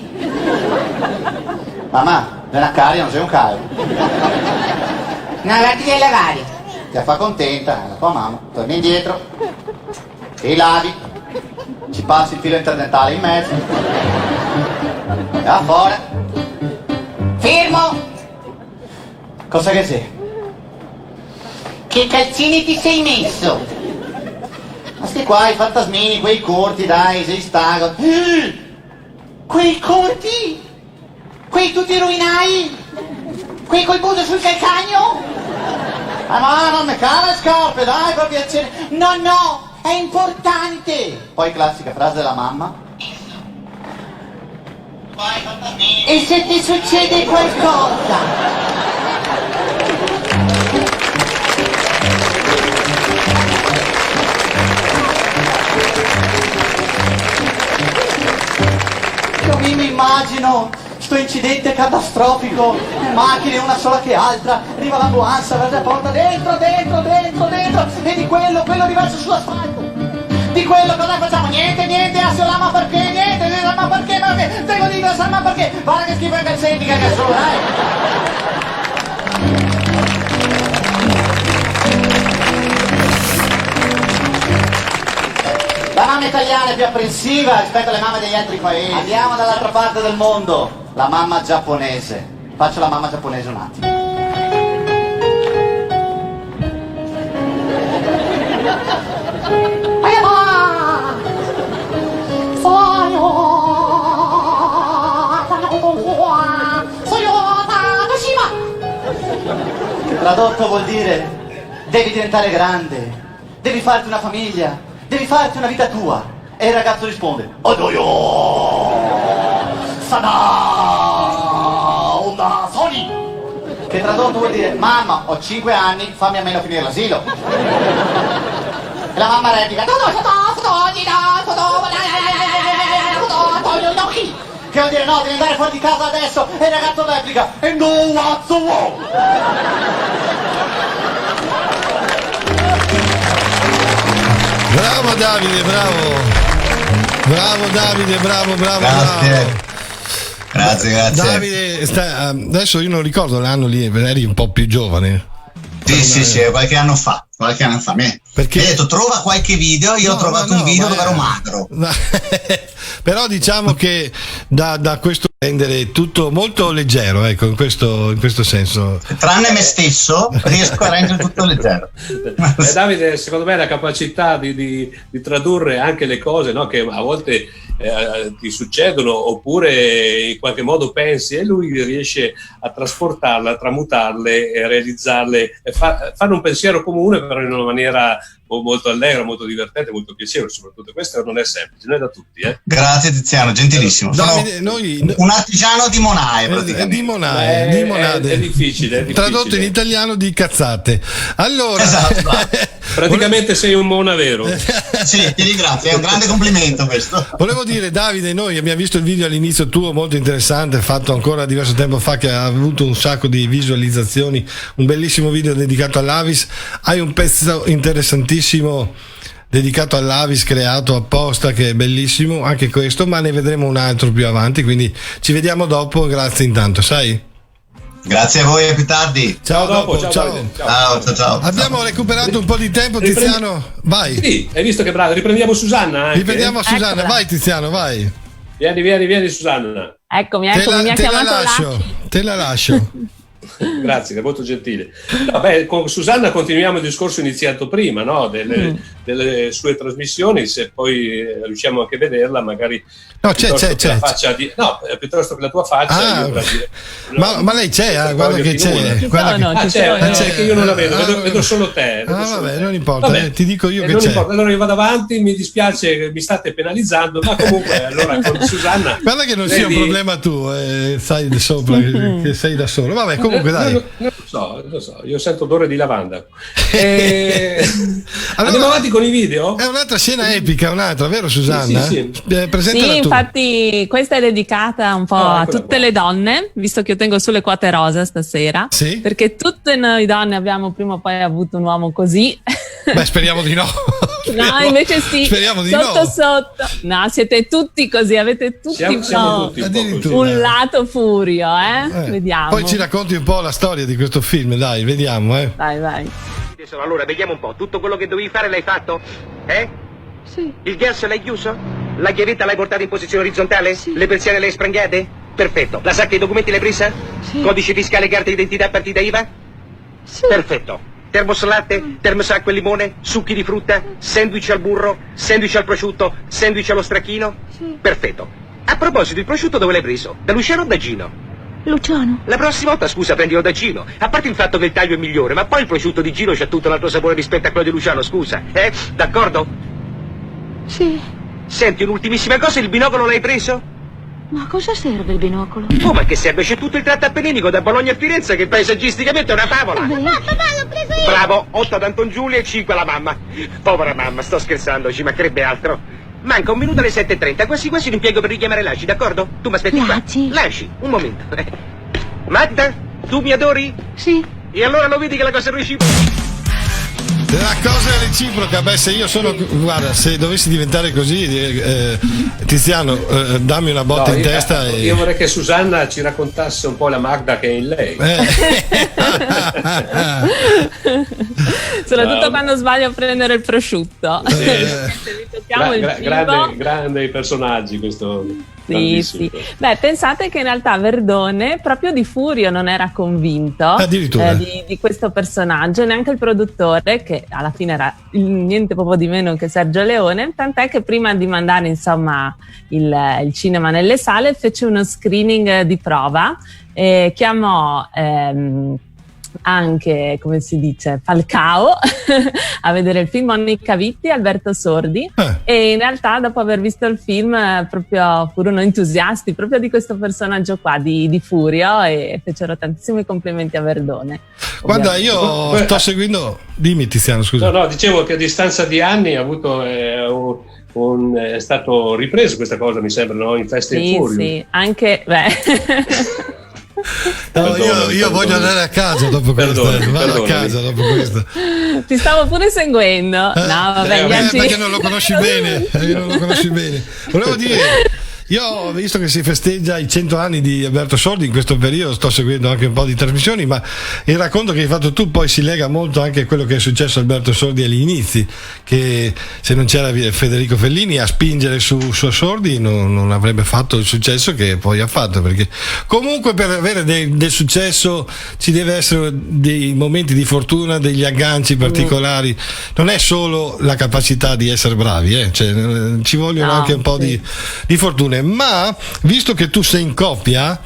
Mamma, è una carie, non sei un caio. Non la devi lavare. Ti fa contenta, la tua mamma. Torni indietro, ti lavi, ci passi il filo interdentale in mezzo. E va fuori. Fermo! Cosa che sei? Che calzini ti sei messo? Ma sti qua, i fantasmini, quei corti, dai, sei stanco. Quei corti? Quei tutti rovinai? Quei col busto sul calcagno? Ma non mi cava le scarpe, dai, per piacere. No, è importante. Poi classica frase della mamma. E se ti succede qualcosa? Io mi immagino sto incidente catastrofico, macchine una sola che altra, arriva l'ambulanza, apre la porta, dentro, e di quello riverso sull'asfalto. Di quello cosa facciamo? Niente, ma perché? Devo dire, ma perché? Guarda che schifo anche il sendica che sono, dai! La mamma italiana è più apprensiva rispetto alle mamme degli altri paesi. Andiamo dall'altra parte del mondo. La mamma giapponese. Faccio la mamma giapponese un attimo. Che tradotto vuol dire devi diventare grande, devi farti una famiglia, devi farti una vita tua. E il ragazzo risponde Odoyo Sada Onda Sony. Che tradotto vuol dire mamma, ho 5 anni, fammi almeno finire l'asilo. E la mamma replica che vuol dire no, devi andare fuori di casa adesso. E il ragazzo replica e no what's Bravo Davide, bravo Davide, bravo. Grazie. Davide, adesso io non ricordo l'anno lì, eri un po' più giovane. Sì, qualche anno fa. Perché? Hai detto trova qualche video, io ho trovato un video dove ero magro. Però diciamo che da questo rendere tutto molto leggero, ecco, in questo senso. Tranne me stesso, riesco a rendere tutto leggero. Davide, secondo me la capacità di tradurre anche le cose, no? Che a volte ti succedono, oppure in qualche modo pensi e lui riesce a trasportarle, a tramutarle e a realizzarle, e fanno un pensiero comune però in una maniera molto allegra, molto divertente, molto piacevole. Soprattutto questo non è semplice, non è da tutti. Grazie Tiziano, gentilissimo. Davide, un artigiano di Monae, praticamente. È difficile. Tradotto in italiano di cazzate. Allora, esatto. Praticamente sei un mona vero. Sì, ti ringrazio, è un grande complimento questo. Volevo dire, Davide, noi abbiamo visto il video all'inizio tuo molto interessante, fatto ancora diverso tempo fa, che ha avuto un sacco di visualizzazioni, un bellissimo video dedicato all'Avis. Hai un pezzo interessantissimo dedicato all'Avis, creato apposta, che è bellissimo anche questo, ma ne vedremo un altro più avanti, quindi ci vediamo dopo. Grazie intanto, sai? Grazie a voi, a più tardi. Ciao, dopo, ciao. Abbiamo recuperato un po' di tempo, Tiziano, vai. Sì, hai visto che bravo, riprendiamo Susanna anche. Riprendiamo Susanna, eccola. Vai Tiziano, vai. Vieni Susanna. Eccomi, mi ha chiamato te la lascio. Grazie, è molto gentile. Vabbè, con Susanna continuiamo il discorso iniziato prima, no? delle sue trasmissioni, se poi riusciamo anche a vederla, magari c'è. piuttosto che la tua faccia. Ma lei c'è, guarda che c'è. C'è, che io non la vedo solo te. Vabbè, non importa, ti dico io che c'è. Importa. Allora io vado avanti, mi dispiace che mi state penalizzando, ma comunque allora con Susanna. Guarda che non sia un problema tu, sai di sopra che sei da solo. Vabbè, comunque dai. Non lo so, io sento odore di lavanda. Andiamo avanti con i video? È un'altra scena epica, vero Susanna? Sì. Presentala tu. Infatti questa è dedicata un po' a tutte le donne, visto che io tengo sulle quote rosa stasera, sì? Perché tutte noi donne abbiamo prima o poi avuto un uomo così. Beh, speriamo di no. No, invece sì. Speriamo di sotto. No, siete tutti così, avete tutti, siamo tutti un lato furio, Vediamo. Poi ci racconti un po' la storia di questo film, dai, vediamo, Vai. Allora, vediamo un po', tutto quello che dovevi fare l'hai fatto? Sì. Il gas l'hai chiuso? La chiavetta l'hai portata in posizione orizzontale? Sì. Le persiane le hai sprangate? Perfetto. La sacca dei documenti l'hai presa? Sì. Codice fiscale, carta d'identità, partita IVA? Sì. Perfetto. Termos latte, termos acqua e limone, succhi di frutta, sandwich al burro, sandwich al prosciutto, sandwich allo stracchino? Sì. Perfetto. A proposito, il prosciutto dove l'hai preso? Da Luciano o da Gino? Luciano. La prossima volta, scusa, prendilo da Gino. A parte il fatto che il taglio è migliore, ma poi il prosciutto di Gino c'ha tutto un altro sapore rispetto a quello di Luciano, scusa. D'accordo? Sì. Senti, un'ultimissima cosa, il binocolo l'hai preso? Ma a cosa serve il binocolo? Oh, ma che serve? C'è tutto il tratto appenninico da Bologna a Firenze che paesaggisticamente è una favola. Papà, l'ho preso io. Bravo, 8 ad Anton Giulia e 5 alla mamma. Povera mamma, sto scherzando, ci mancherebbe altro. Manca un minuto alle 7:30, quasi lo impiego per richiamare Laci, d'accordo? Tu mi aspetti qua. Laci, un momento. Magda, tu mi adori? Sì. E allora lo vedi che la cosa è reciproca? La cosa è reciproca. Beh, se io sono, guarda, se dovessi diventare così, Tiziano, dammi una botta in testa. Io vorrei che Susanna ci raccontasse un po' la Magda che è in lei. Soprattutto quando sbaglio a prendere il prosciutto. Grandi personaggi questo. Sì. Beh, pensate che in realtà Verdone proprio di Furio non era convinto addirittura di questo personaggio, neanche il produttore, che alla fine era niente proprio di meno che Sergio Leone, tant'è che prima di mandare insomma il cinema nelle sale fece uno screening di prova, chiamò anche, come si dice, Falcao a vedere il film, Monica Vitti, Alberto Sordi, e in realtà dopo aver visto il film proprio furono entusiasti proprio di questo personaggio qua di Furio e fecero tantissimi complimenti a Verdone. Guarda, io sto seguendo, dimmi Tiziano, scusa. No, dicevo che a distanza di anni ha avuto è stato ripreso questa cosa, mi sembra, no? In Fast and Furious. Sì, anche No, io voglio andare a casa dopo questo. Vado a casa dopo questo. Ti stavo pure seguendo. No, vabbè, perché non lo conosci bene. Volevo dire, Io, visto che si festeggia i 100 anni di Alberto Sordi, in questo periodo sto seguendo anche un po' di trasmissioni, ma il racconto che hai fatto tu poi si lega molto anche a quello che è successo a Alberto Sordi agli inizi, che se non c'era Federico Fellini a spingere su Sordi non avrebbe fatto il successo che poi ha fatto, perché comunque per avere del successo ci deve essere dei momenti di fortuna, degli agganci particolari, non è solo la capacità di essere bravi, cioè, ci vogliono anche un po' di fortuna. Ma visto che tu sei in coppia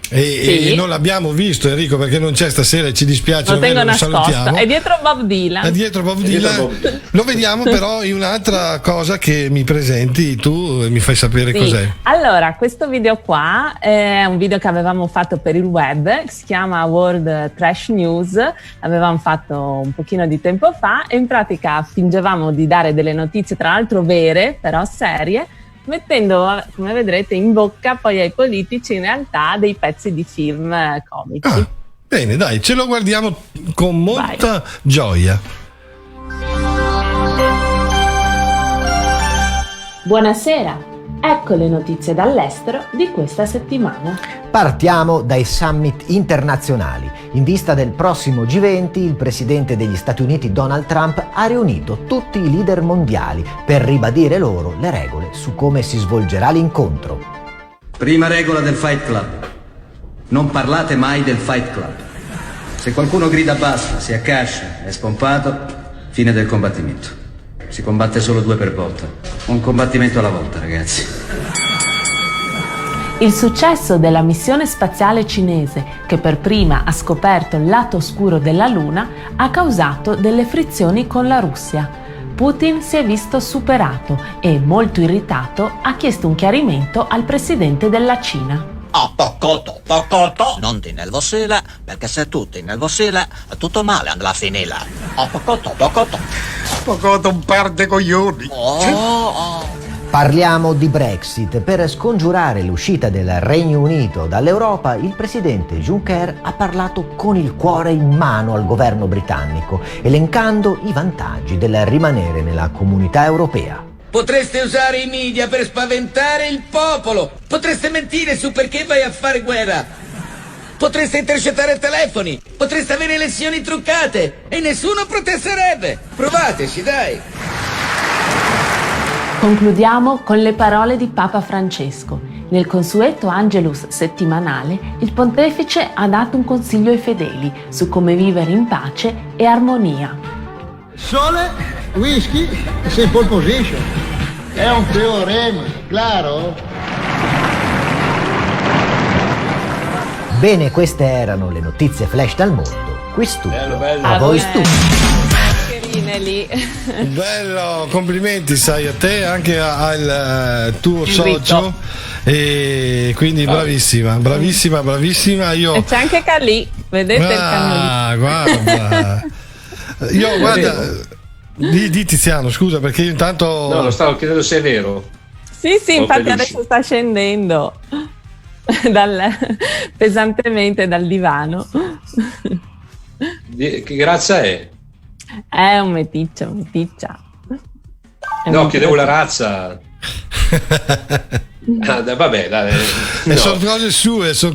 e non l'abbiamo visto Enrico perché non c'è stasera e ci dispiace, lo tengo nascosto, salutiamo. è dietro Bob Dylan, lo vediamo però in un'altra cosa che mi presenti tu e mi fai sapere cos'è. Allora, questo video qua è un video che avevamo fatto per il web, si chiama World Trash News, l'avevamo fatto un pochino di tempo fa e in pratica fingevamo di dare delle notizie, tra l'altro vere, però serie, mettendo, come vedrete, in bocca poi ai politici in realtà dei pezzi di film comici. Bene, dai, ce lo guardiamo con molta gioia. Buonasera, ecco le notizie dall'estero di questa settimana. Partiamo dai summit internazionali. In vista del prossimo G20, il presidente degli Stati Uniti Donald Trump ha riunito tutti i leader mondiali per ribadire loro le regole su come si svolgerà l'incontro. Prima regola del Fight Club: non parlate mai del Fight Club. Se qualcuno grida basta, si accascia, è spompato, fine del combattimento. Si combatte solo 2 per volta. Un combattimento alla volta, ragazzi. Il successo della missione spaziale cinese, che per prima ha scoperto il lato oscuro della Luna, ha causato delle frizioni con la Russia. Putin si è visto superato e, molto irritato, ha chiesto un chiarimento al presidente della Cina. Poco, non ti nervosire, perché se tu ti nervosire, tutto male andrà a finire. Poco, un par de coglioni. Parliamo di Brexit. Per scongiurare l'uscita del Regno Unito dall'Europa, il presidente Juncker ha parlato con il cuore in mano al governo britannico, elencando i vantaggi del rimanere nella comunità europea. Potreste usare i media per spaventare il popolo. Potreste mentire su perché vai a fare guerra. Potreste intercettare telefoni. Potreste avere elezioni truccate e nessuno protesterebbe. Provateci, dai. Concludiamo con le parole di Papa Francesco. Nel consueto Angelus settimanale, il pontefice ha dato un consiglio ai fedeli su come vivere in pace e armonia. Sole, whisky e sei in pole position. È un teorema, claro? Bene, queste erano le notizie flash dal mondo. Qui studio. Bello. A voi studio. Lì. Bello, complimenti sai a te, anche al tuo socio, e quindi bravissima. Io... E c'è anche Calì, vedete il cannolino. Guarda. Io guarda, di Tiziano, scusa, perché io intanto no, lo stavo chiedendo se è vero. Sì, infatti adesso sta scendendo pesantemente dal divano. Che razza è? È un meticcia. No, chiedevo la razza. Vabbè, dai. No. Sono cose sue. Ho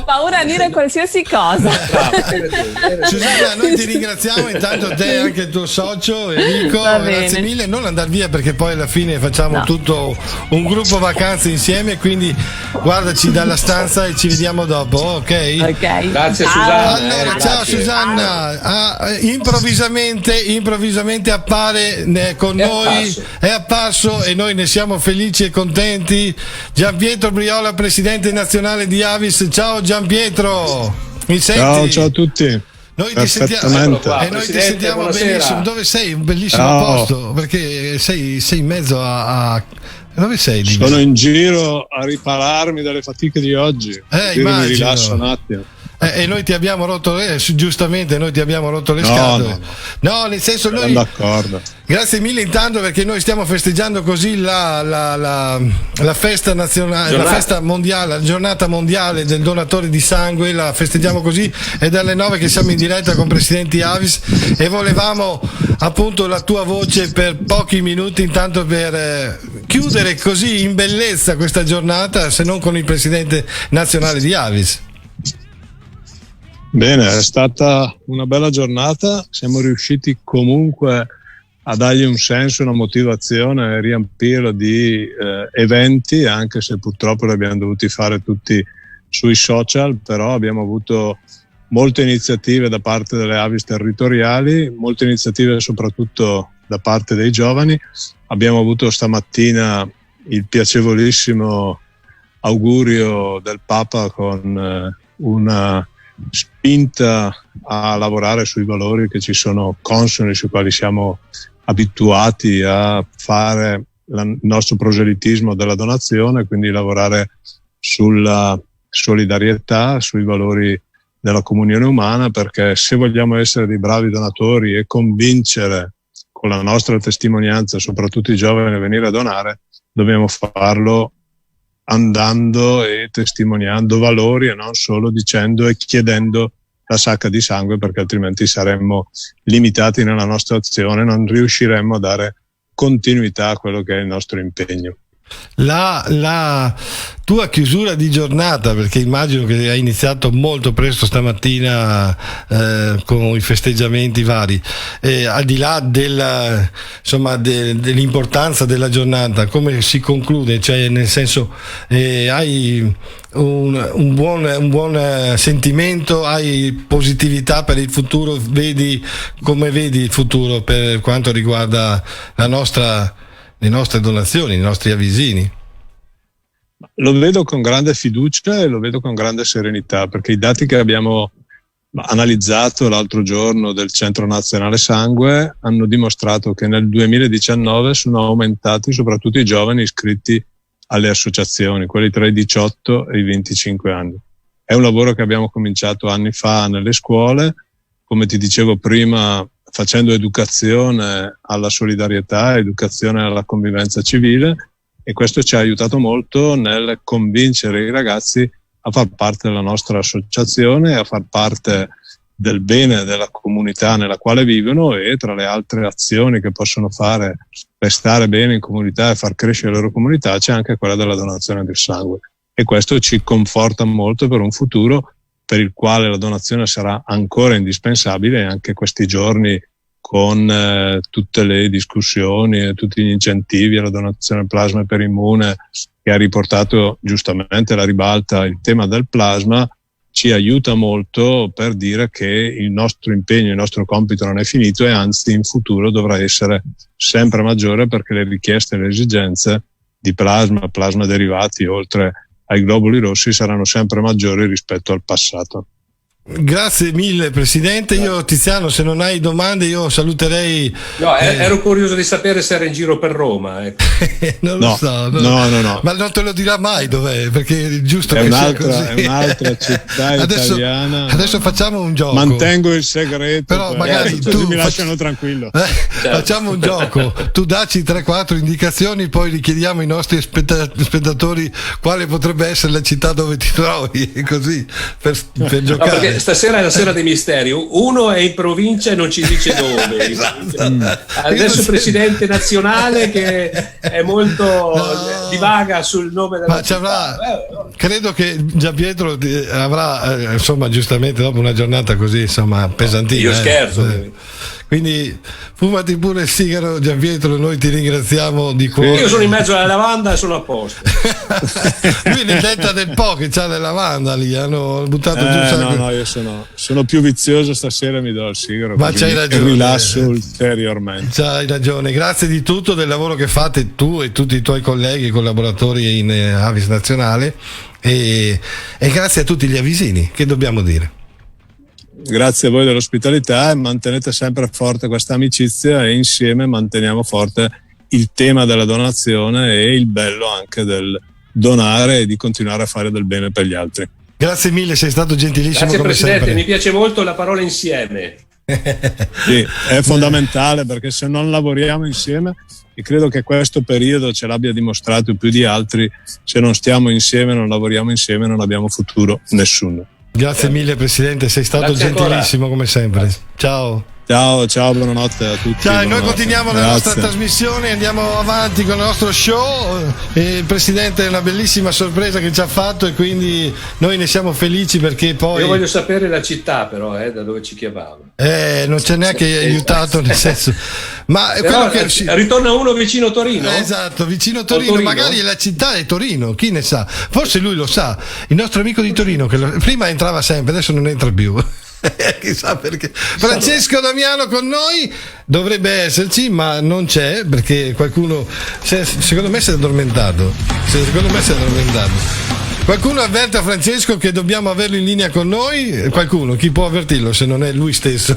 paura a dire qualsiasi cosa. Susanna, noi ti ringraziamo intanto, te e anche il tuo socio Enrico, grazie mille. Non andare via perché poi alla fine facciamo tutto un gruppo vacanze insieme, quindi guardaci dalla stanza e ci vediamo dopo, ok? Grazie Susanna. Allora, ciao Susanna. Improvvisamente appare con noi, è apparso e noi ne siamo felici e contenti. Gianpietro Briola, presidente nazionale di Avis. Ciao Gianpietro, mi senti? Ciao a tutti. Noi ti sentiamo benissimo. Dove sei? Un bellissimo posto, perché sei in mezzo a dove sei? Sono in giro a ripararmi dalle fatiche di oggi. Mi rilascio un attimo. E noi ti abbiamo rotto giustamente noi ti abbiamo rotto le scatole. No, nel senso noi d'accordo. Grazie mille intanto, perché noi stiamo festeggiando così la festa nazionale, la festa mondiale, la giornata mondiale del donatore di sangue, la festeggiamo così, è dalle 9 che siamo in diretta con Presidenti Avis e volevamo appunto la tua voce per pochi minuti intanto per chiudere chiudere così in bellezza questa giornata se non con il presidente nazionale di Avis? Bene, è stata una bella giornata, siamo riusciti comunque a dargli un senso, una motivazione e riempirlo di eventi, anche se purtroppo li abbiamo dovuti fare tutti sui social, però abbiamo avuto molte iniziative da parte delle Avis territoriali, molte iniziative soprattutto da parte dei giovani. Abbiamo avuto stamattina il piacevolissimo augurio del Papa con una spinta a lavorare sui valori che ci sono consoni, sui quali siamo abituati a fare il nostro proselitismo della donazione, quindi lavorare sulla solidarietà, sui valori della comunione umana, perché se vogliamo essere dei bravi donatori e convincere con la nostra testimonianza soprattutto i giovani a venire a donare, dobbiamo farlo andando e testimoniando valori e non solo dicendo e chiedendo la sacca di sangue, perché altrimenti saremmo limitati nella nostra azione, non riusciremmo a dare continuità a quello che è il nostro impegno. La tua chiusura di giornata, perché immagino che hai iniziato molto presto stamattina con i festeggiamenti vari, al di là dell'importanza della giornata, come si conclude? Cioè, nel senso, hai un buon sentimento, hai positività per il futuro, come vedi il futuro per quanto riguarda le nostre donazioni, i nostri avvisini? Lo vedo con grande fiducia e lo vedo con grande serenità, perché i dati che abbiamo analizzato l'altro giorno del Centro Nazionale Sangue hanno dimostrato che nel 2019 sono aumentati soprattutto i giovani iscritti alle associazioni, quelli tra i 18 e i 25 anni. È un lavoro che abbiamo cominciato anni fa nelle scuole, come ti dicevo prima, facendo educazione alla solidarietà, educazione alla convivenza civile, e questo ci ha aiutato molto nel convincere i ragazzi a far parte della nostra associazione, a far parte del bene della comunità nella quale vivono, e tra le altre azioni che possono fare per stare bene in comunità e far crescere le loro comunità c'è anche quella della donazione del sangue, e questo ci conforta molto per un futuro per il quale la donazione sarà ancora indispensabile, e anche questi giorni con tutte le discussioni e tutti gli incentivi alla donazione del plasma per Immune, che ha riportato giustamente alla ribalta il tema del plasma, ci aiuta molto per dire che il nostro impegno, il nostro compito non è finito, e anzi in futuro dovrà essere sempre maggiore, perché le richieste e le esigenze di plasma derivati, oltre ai globuli rossi, saranno sempre maggiori rispetto al passato. Grazie mille Presidente. Io, Tiziano, se non hai domande io saluterei. No, ero curioso di sapere se era in giro per Roma, ecco. Non lo so, no. Ma non te lo dirà mai dov'è, perché è giusto che sia così. È un'altra città italiana. Adesso facciamo un gioco. Mantengo il segreto, però magari tu mi lasciano tranquillo. Facciamo un gioco. Tu dacci 3-4 indicazioni, poi richiediamo ai nostri spettatori quale potrebbe essere la città dove ti trovi, così per giocare. No, perché stasera è la sera dei misteri. Uno è in provincia e non ci dice dove. Esatto. Adesso presidente nazionale che è molto divaga sul nome della città. Credo che Gianpietro avrà insomma, giustamente dopo una giornata così insomma pesantina. Io scherzo. Quindi fumati pure il sigaro, Gianpietro, noi ti ringraziamo di cuore. Io sono in mezzo alla lavanda e sono a posto. Lui nel delta del Po che c'ha la lavanda lì, hanno buttato giù. No, io sono più vizioso stasera, mi do il sigaro. Ma c'hai ragione. Rilasso ulteriormente. C'hai ragione, grazie di tutto, del lavoro che fate tu e tutti i tuoi colleghi e collaboratori in Avis Nazionale, e grazie a tutti gli avvisini, che dobbiamo dire. Grazie a voi dell'ospitalità, e mantenete sempre forte questa amicizia, e insieme manteniamo forte il tema della donazione e il bello anche del donare e di continuare a fare del bene per gli altri. Grazie mille, sei stato gentilissimo. Grazie come Presidente, sempre. mi piace molto la parola insieme. Sì, è fondamentale, perché se non lavoriamo insieme, e credo che questo periodo ce l'abbia dimostrato più di altri, se non stiamo insieme, non lavoriamo insieme, non abbiamo futuro nessuno. Grazie mille Presidente, sei stato gentilissimo come sempre. Ciao. Ciao, buonanotte a tutti. Ciao, noi continuiamo la nostra trasmissione, andiamo avanti con il nostro show. Il presidente è una bellissima sorpresa che ci ha fatto e quindi noi ne siamo felici perché poi. Io voglio sapere la città, però, da dove ci chiamava. Non c'è neanche aiutato, nel senso. Ma però, quello che ritorna uno vicino Torino. Esatto, vicino Torino. Magari la città è Torino, chi ne sa? Forse lui lo sa. Il nostro amico di Torino, che prima entrava sempre, adesso non entra più. Chissà perché. Francesco Damiano con noi dovrebbe esserci, ma non c'è perché qualcuno secondo me si è addormentato. Qualcuno avverte a Francesco che dobbiamo averlo in linea con noi? Qualcuno? Chi può avvertirlo se non è lui stesso?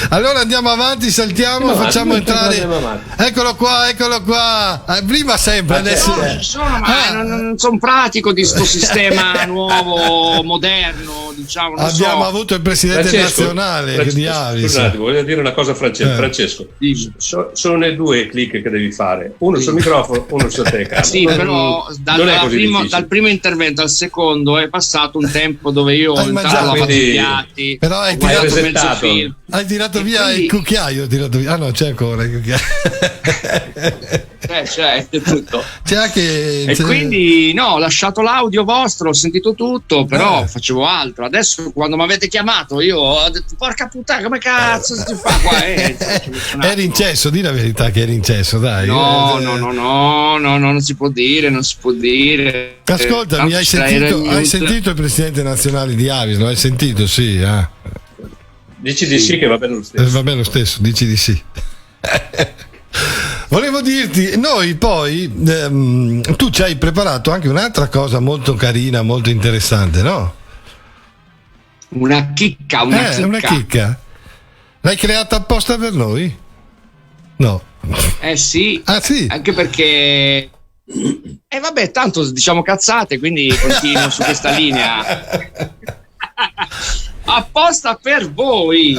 Allora andiamo avanti, saltiamo, facciamo entrare. Eccolo qua. Prima sempre, adesso. Non sono pratico di sto sistema nuovo, moderno, diciamo. Abbiamo avuto il presidente nazionale di Avis. Scusate, voglio dire una cosa a Francesco. Sono le due clic che devi fare. Uno sul microfono, uno sul telecamera. Sì, però dal primo intervento al secondo è passato un tempo dove io entravo a fare i piatti. Però hai tirato via il cucchiaio. Ah no, c'è ancora il cucchiaio. C'è tutto. E quindi ho lasciato l'audio vostro, ho sentito tutto, però facevo altro. Adesso quando mi avete chiamato io ho detto porca puttana, come cazzo si fa qua? Eri in cesso, di la verità che eri in cesso, dai. No, non si può dire. Ascoltami, hai sentito il presidente nazionale di Avis? Lo hai sentito? Sì. Dici di sì che va bene lo stesso. Va bene lo stesso, dici di sì. Volevo dirti, noi poi tu ci hai preparato anche un'altra cosa molto carina, molto interessante, no? Una chicca. Una chicca. L'hai creata apposta per noi? No. Sì. Ah sì? Anche perché vabbè, tanto diciamo cazzate, quindi continuo su questa linea. Apposta per voi,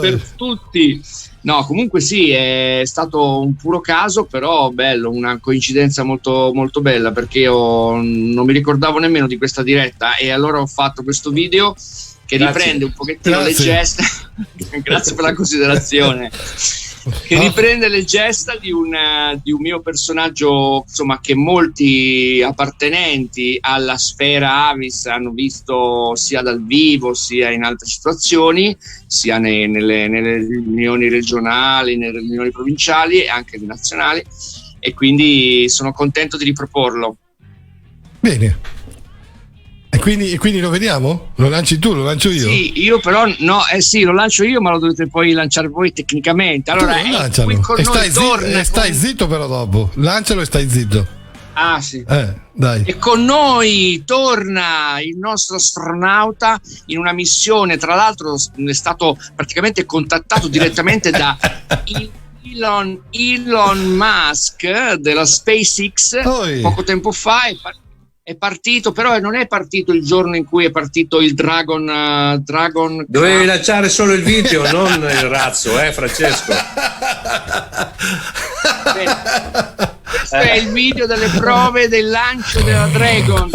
per tutti. No, comunque sì, è stato un puro caso, però bello, una coincidenza molto, molto bella, perché io non mi ricordavo nemmeno di questa diretta e allora ho fatto questo video che riprende un pochettino le gesta. Grazie per la considerazione. Che riprende le gesta di un mio personaggio, insomma, che molti appartenenti alla sfera Avis hanno visto sia dal vivo sia in altre situazioni, sia nelle riunioni regionali, nelle riunioni provinciali e anche nazionali, e quindi sono contento di riproporlo. Bene. E quindi lo vediamo? Lo lanci tu, lo lancio io? Sì, io però lo lancio io, ma lo dovete poi lanciare voi tecnicamente. Allora, lancialo. Stai zitto però dopo. Lancialo e stai zitto. Ah sì. Dai. E con noi torna il nostro astronauta in una missione, tra l'altro è stato praticamente contattato direttamente da Elon Musk della SpaceX poco tempo fa. È partito, però non è partito il giorno in cui è partito il Dragon. Dovevi lanciare solo il video, non il razzo, Francesco. Questo è il video delle prove del lancio della Dragon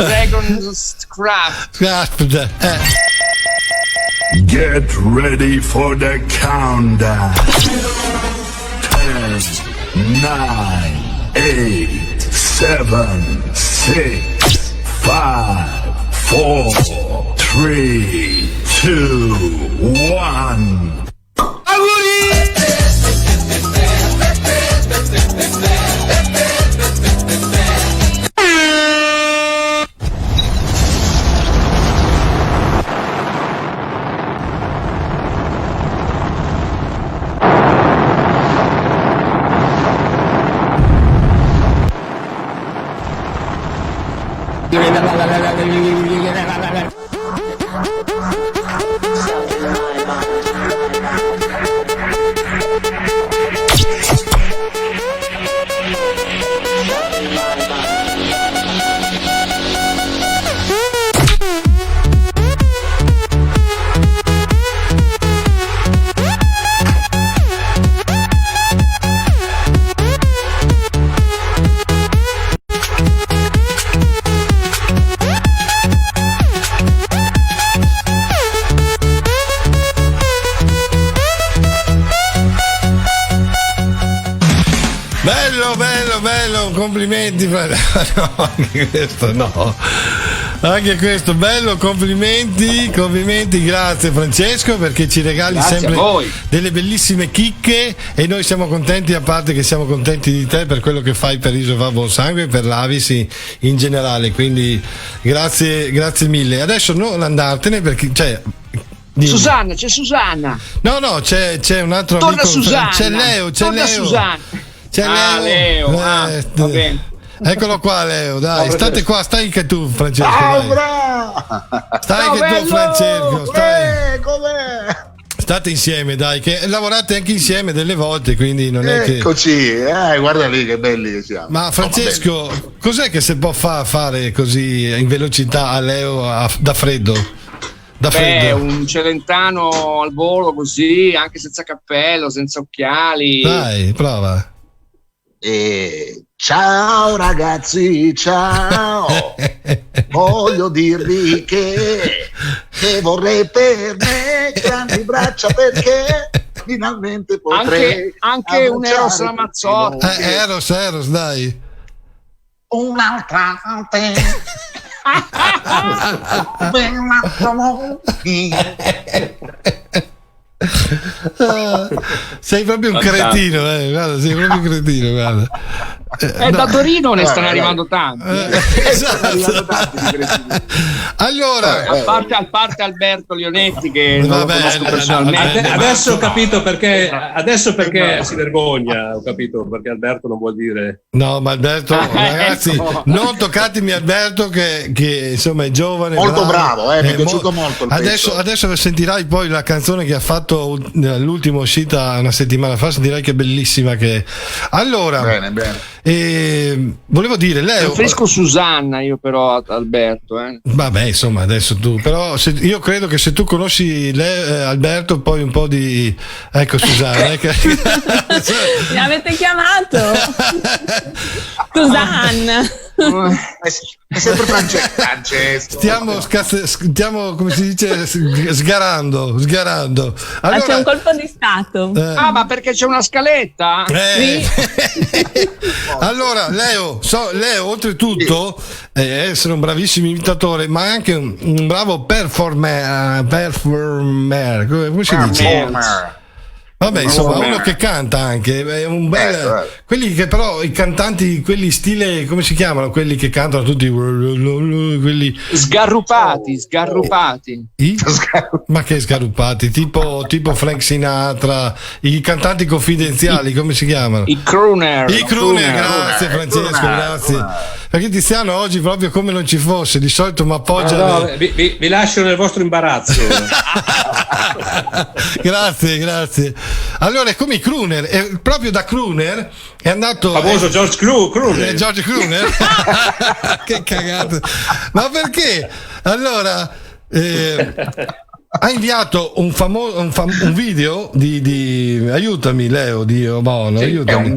Craft. Get ready for the countdown. 10, 9, 8, 7, 6, 5, 4, 3, 2, 1. bello, complimenti. No, anche questo no. Anche questo bello, complimenti, grazie Francesco, perché ci regali sempre delle bellissime chicche e noi siamo contenti, a parte che siamo contenti di te per quello che fai per Isoval Buon Sangue e per l'Avis in generale, quindi grazie mille. Adesso non andartene perché c'è Susanna, no c'è un altro torna amico, Susanna, c'è Leo Susanna. C'è Leo. Va bene. Eccolo qua Leo, dai, state qua, stai anche tu Francesco. Stai anche tu Francesco, state insieme, dai, che lavorate anche insieme delle volte, quindi non è che... Eccoci, guarda lì che belli che siamo. Ma Francesco, cos'è che si può fare così in velocità a Leo da freddo? Un Celentano al volo così, anche senza cappello, senza occhiali. Dai, prova. Ciao ragazzi, ciao. Voglio dirvi che vorrei per me grandi braccia, perché finalmente potrei anche un Eros Ramazzotti. Eros, dai. Un'altra te. Sei proprio un cretino, guarda, sei proprio un cretino, guarda. Da Torino ne stanno arrivando tanti. Esatto. Allora, a parte Alberto Leonetti che non lo conosco personalmente. Adesso ho capito perché si vergogna, ho capito perché Alberto non vuol dire. No, ma Alberto, ragazzi, non toccatemi Alberto che insomma è giovane, molto bravo, mi è piaciuto molto il adesso sentirai poi la canzone che ha fatto l'ultima uscita una settimana fa, sentirai che è bellissima che... Allora, bene. Volevo dire, Leo, preferisco Susanna io però Alberto vabbè, insomma, adesso tu però io credo che se tu conosci Alberto poi un po' di Susanna mi avete chiamato Susanna. È sempre Francesco. Stiamo come si dice sgarando. Allora, c'è un colpo di stato. Ma perché c'è una scaletta? Sì. Allora Leo, oltretutto essere un bravissimo imitatore, ma anche un bravo performer, come si dice? Vabbè, insomma, uno che canta anche, è un bel. Quelli che però i cantanti, quelli stile, come si chiamano? Quelli che cantano tutti quelli sgarrupati. Ma che sgarrupati? Tipo Frank Sinatra, i cantanti confidenziali, come si chiamano? I crooner. Grazie Francesco, grazie. Perché Tiziano oggi proprio come non ci fosse, di solito mi appoggia. Vi lascio nel vostro imbarazzo. Grazie. Allora è come i crooner, proprio da crooner è andato famoso George Clooney. George Clooney. Che cagata. Ma perché? Allora ha inviato un video di aiutami Leo, di Obono, aiutami. È un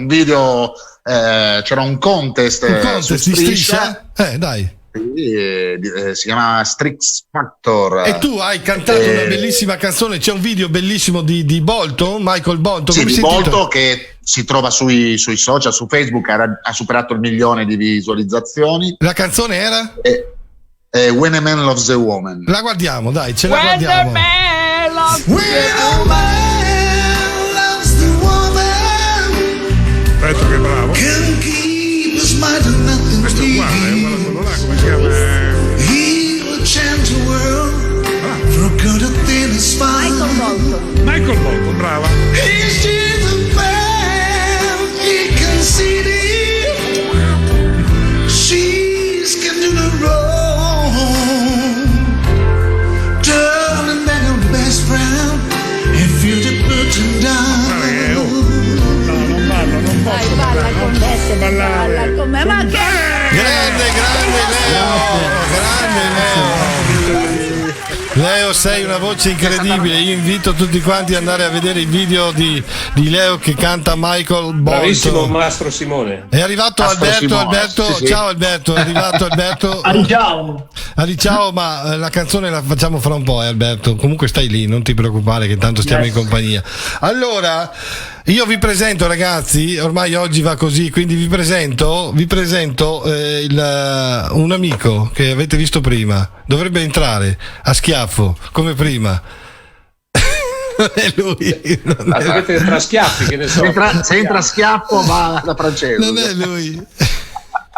video c'era un contest su Striscia. Dai. Si chiama Strix Factor e tu hai cantato una bellissima canzone, c'è un video bellissimo di Bolton, Michael Bolton, sì, di Bolton, che si trova sui social, su Facebook, ha superato il 1 milione di visualizzazioni. La canzone era? When a Man Loves a Woman. La guardiamo, dai, ce la guardiamo. When a man loves the woman, aspetta che bravo. Can keep his mind and nothing. Questo è uguale quello là, come si chiama? He will change the world for good a thing is fine. Michael Bolton, brava. He's the man, he can see it. She's getting the wrong. Turning back your best friend and feel the burden down. Non posso balla con me, ballare. Con me, ma che grande Leo, sei una voce incredibile. Io invito tutti quanti ad andare a vedere il video di Leo che canta Michael Bolton. Bravissimo Mastro Simone. È arrivato Alberto. Sì. Ciao Alberto, è arrivato Alberto. Ciao, ma la canzone la facciamo fra un po', Alberto. Comunque stai lì, non ti preoccupare che tanto stiamo in compagnia. Allora Io vi presento, ragazzi, ormai oggi va così, quindi vi presento un amico che avete visto prima, dovrebbe entrare a schiaffo come prima. Non è lui, avete tra schiaffi, che ne so. Se entra a schiaffo va da Francesco. Non è lui.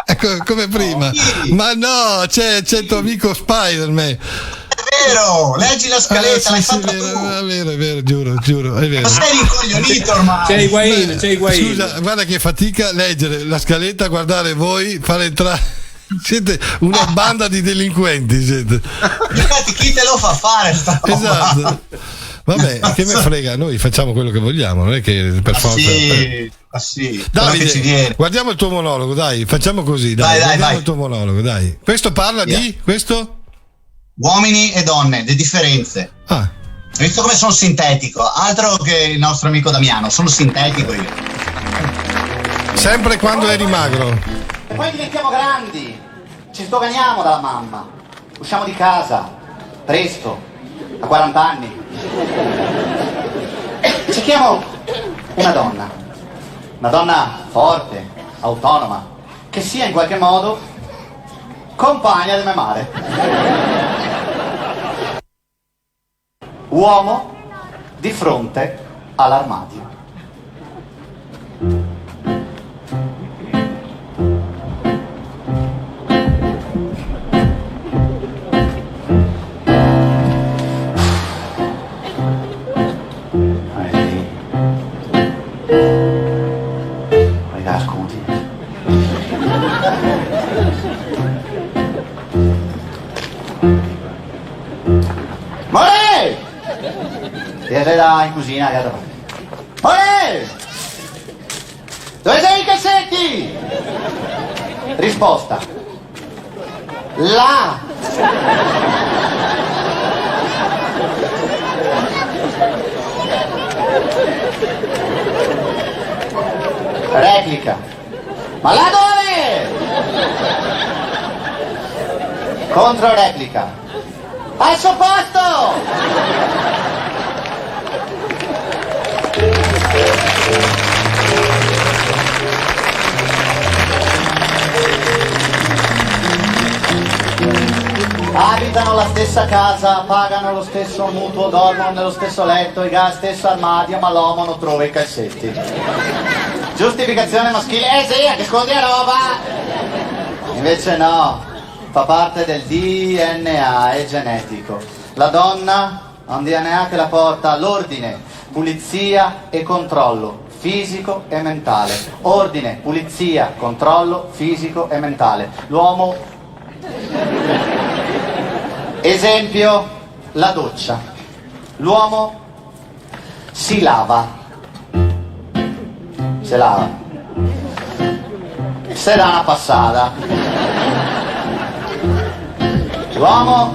Ecco, come prima. Ma no, c'è il tuo amico Spider-Man. Vero, leggi la scaletta, l'hai fatta tu. È vero, giuro, è vero. Ma sei rincoglionito ormai. C'è Higuain. Scusa, guarda che fatica leggere la scaletta, guardare voi, fare entrare. Siete una banda di delinquenti, siete. Infatti, chi te lo fa fare sta roba? Esatto. Vabbè, che me frega, noi facciamo quello che vogliamo, non è che per forza. Sì. Davide, guardiamo il tuo monologo, dai, facciamo così, guardiamo il tuo monologo, dai. Questo parla di questo? Uomini e donne, le differenze. Hai visto come sono sintetico? Altro che il nostro amico Damiano, sono sintetico io. Sempre quando eri magro. E poi diventiamo grandi, ci sdoganiamo dalla mamma, usciamo di casa, presto, a 40 anni. Cerchiamo una donna forte, autonoma, che sia in qualche modo compagna del mio mare. Uomo di fronte all'armadio. Era in cucina, More! Dove sei i cassetti? Risposta. Là! Replica. Ma là dove? Contro replica. Al suo posto! Abitano la stessa casa, pagano lo stesso mutuo, dormono nello stesso letto, il stesso armadio, ma l'uomo non trova i cassetti. Giustificazione maschile, sì, che scondi a roba! Invece no, fa parte del DNA, è genetico. La donna ha un DNA che la porta all'ordine, pulizia e controllo fisico e mentale. Ordine, pulizia, controllo fisico e mentale. L'uomo, esempio, la doccia. L'uomo si lava, se dà una passata. L'uomo,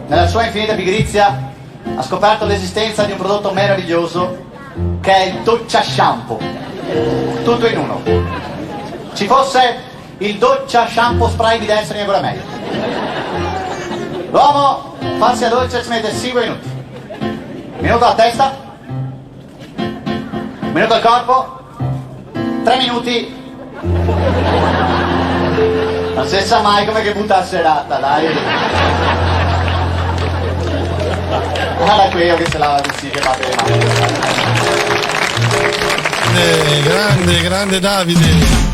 nella sua infinita pigrizia, ha scoperto l'esistenza di un prodotto meraviglioso che è il doccia shampoo, tutto in uno. Ci fosse il doccia shampoo spray di destra mi ancora meglio. L'uomo farsi la doccia ci mette 5 minuti. Minuto alla testa, minuto al corpo, 3 minuti. Non si sa mai come che butta la serata, dai. Guarda qui io che se lava così, che va bene. Grande Davide.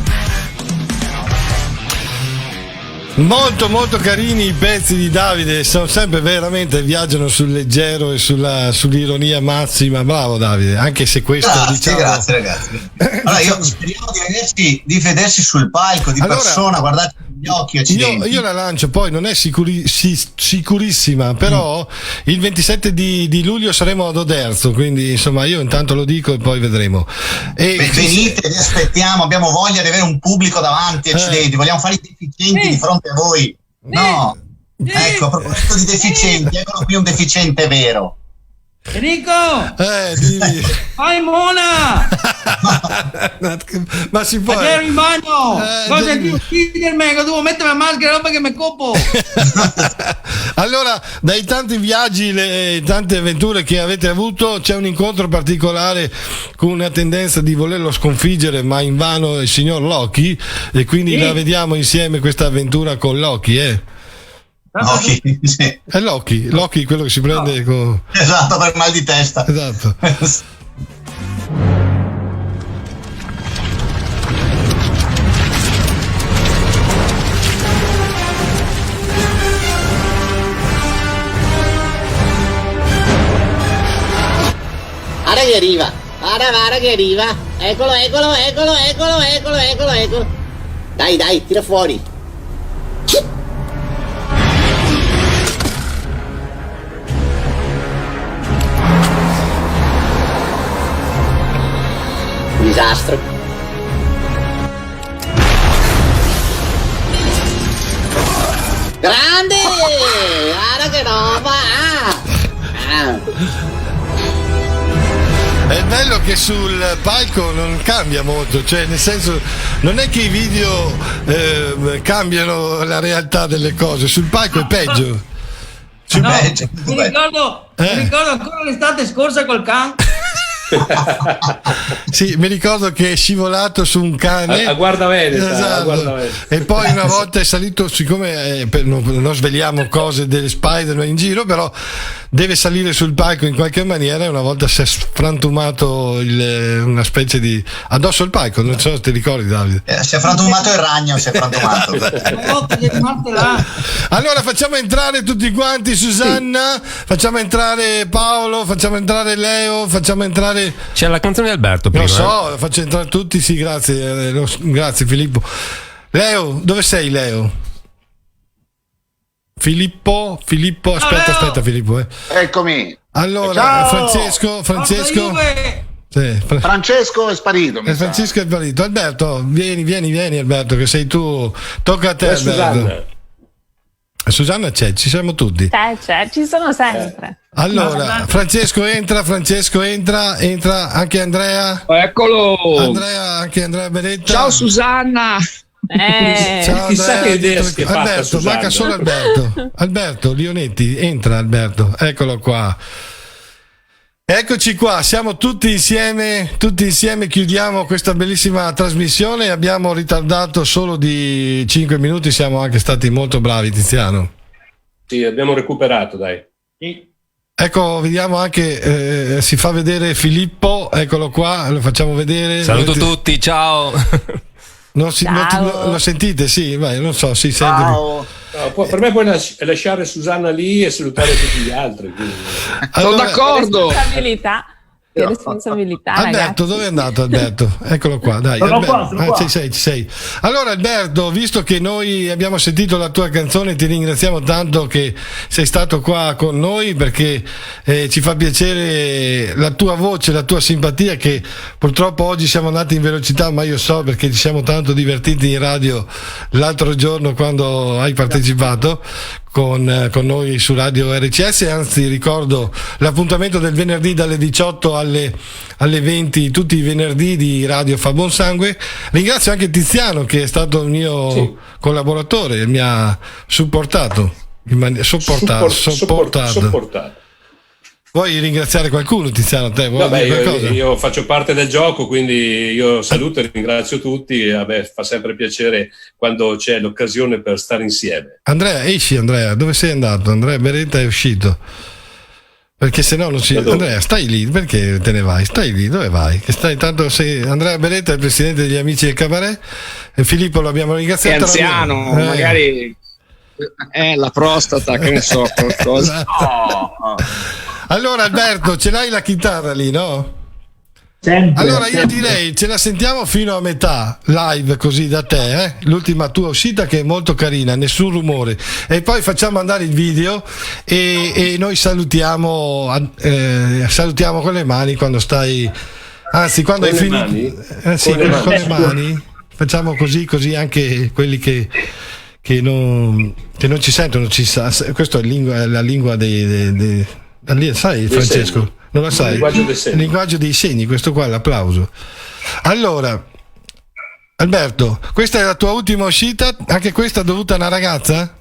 Molto carini i pezzi di Davide, sono sempre veramente, viaggiano sul leggero e sull'ironia massima. Bravo Davide, anche se questo diciamo... Grazie ragazzi. Allora io speriamo di vederci sul palco di persona, guardate gli occhi, accidenti. Io la lancio, poi non è sicurissima, però il 27 di luglio saremo ad Oderzo, quindi insomma io intanto lo dico e poi vedremo. Venite, vi aspettiamo, abbiamo voglia di avere un pubblico davanti, accidenti, vogliamo fare i deficienti di fronte a voi. No, ecco, a proposito di deficienti, eccolo qui un deficiente vero. Enrico! Dimmi. Fai mona! Ma si può? Ero in bagno! Cosa di Spiderman? Devo mettere la maschera, roba che mi copo! Allora, dai tanti viaggi e tante avventure che avete avuto, c'è un incontro particolare con una tendenza di volerlo sconfiggere, ma invano, il signor Loki, e quindi la vediamo insieme questa avventura con Loki, Loki, sì. È Loki quello che si prende con... Esatto, per mal di testa. Esatto. Guarda che arriva, guarda che arriva. Eccolo. Dai, tira fuori. Disastro. Grande! Guarda che roba! È bello che sul palco non cambia molto, cioè nel senso non è che i video cambiano la realtà delle cose, sul palco è peggio. Mi ricordo ancora l'estate scorsa col can. Sì, mi ricordo che è scivolato su un cane a guardaveneta, esatto. E poi una volta è salito, siccome non sveliamo cose delle Spider-Man in giro, però deve salire sul palco in qualche maniera, e una volta si è frantumato una specie di addosso al palco, non so se ti ricordi, Davide. Si è frantumato il ragno, si è frantumato. Allora facciamo entrare tutti quanti, Susanna, facciamo entrare Paolo, facciamo entrare Leo, facciamo entrare... C'è la canzone di Alberto prima. Lo so, faccio entrare tutti, sì, grazie, grazie Filippo. Leo, dove sei Leo? Filippo, aspetta Filippo. Eccomi. Allora, ciao. Francesco. Sì. Francesco è sparito. Francesco è sparito. Alberto, vieni Alberto, che sei tu. Tocca a te, Alberto. Susanna c'è, ci siamo tutti. C'è, ci sono sempre. Allora, Francesco entra, entra anche Andrea. Eccolo. Anche Andrea Beretta. Ciao Susanna. Ciao, chissà che idea che Alberto, manca solo Alberto Lionetti, entra Alberto, eccolo qua. Eccoci qua, siamo tutti insieme, chiudiamo questa bellissima trasmissione. Abbiamo ritardato solo di 5 minuti, siamo anche stati molto bravi, Tiziano. Sì, abbiamo recuperato, dai. Ecco, vediamo anche, si fa vedere Filippo, eccolo qua, lo facciamo vedere. Saluto tutti, ciao. Lo sentite? Sì, vai, non so, si sente. No, per me puoi lasciare Susanna lì e salutare tutti gli altri. Sono d'accordo. Che responsabilità, Alberto, ragazzi. dove è andato Alberto? Eccolo qua, dai. Sono Alberto. qua. Ci sei. Allora Alberto, visto che noi abbiamo sentito la tua canzone, ti ringraziamo tanto che sei stato qua con noi, perché ci fa piacere la tua voce, la tua simpatia, che purtroppo oggi siamo andati in velocità, ma io so perché ci siamo tanto divertiti in radio l'altro giorno quando hai partecipato con noi su Radio RCS. Anzi, ricordo l'appuntamento del venerdì dalle 18 alle 20, tutti i venerdì di Radio Fa Buon Sangue. Ringrazio anche Tiziano, che è stato il mio collaboratore, mi ha supportato. Vuoi ringraziare qualcuno, Tiziano? Te? Io faccio parte del gioco, quindi io saluto e ringrazio tutti. A me fa sempre piacere quando c'è l'occasione per stare insieme. Andrea, esci Andrea, dove sei andato? Andrea Beretta è uscito. Perché se no non si... Andrea, stai lì, perché te ne vai? Stai lì, dove vai? Che stai tanto... Andrea Beretta è il presidente degli Amici del Cabaret, e Filippo l'abbiamo ringraziato. È anziano, magari la prostata, che ne so, qualcosa. Allora Alberto, ce l'hai la chitarra lì, no? Sempre, allora io direi ce la sentiamo fino a metà live, così da te, l'ultima tua uscita, che è molto carina, nessun rumore, e poi facciamo andare il video e noi salutiamo con le mani quando stai, anzi quando hai finito, con le mani facciamo così anche quelli che non ci sentono, questo è la lingua dei sai Francesco? Non la sai? Il linguaggio dei segni, questo qua, l'applauso. Allora, Alberto, questa è la tua ultima uscita? Anche questa dovuta a una ragazza?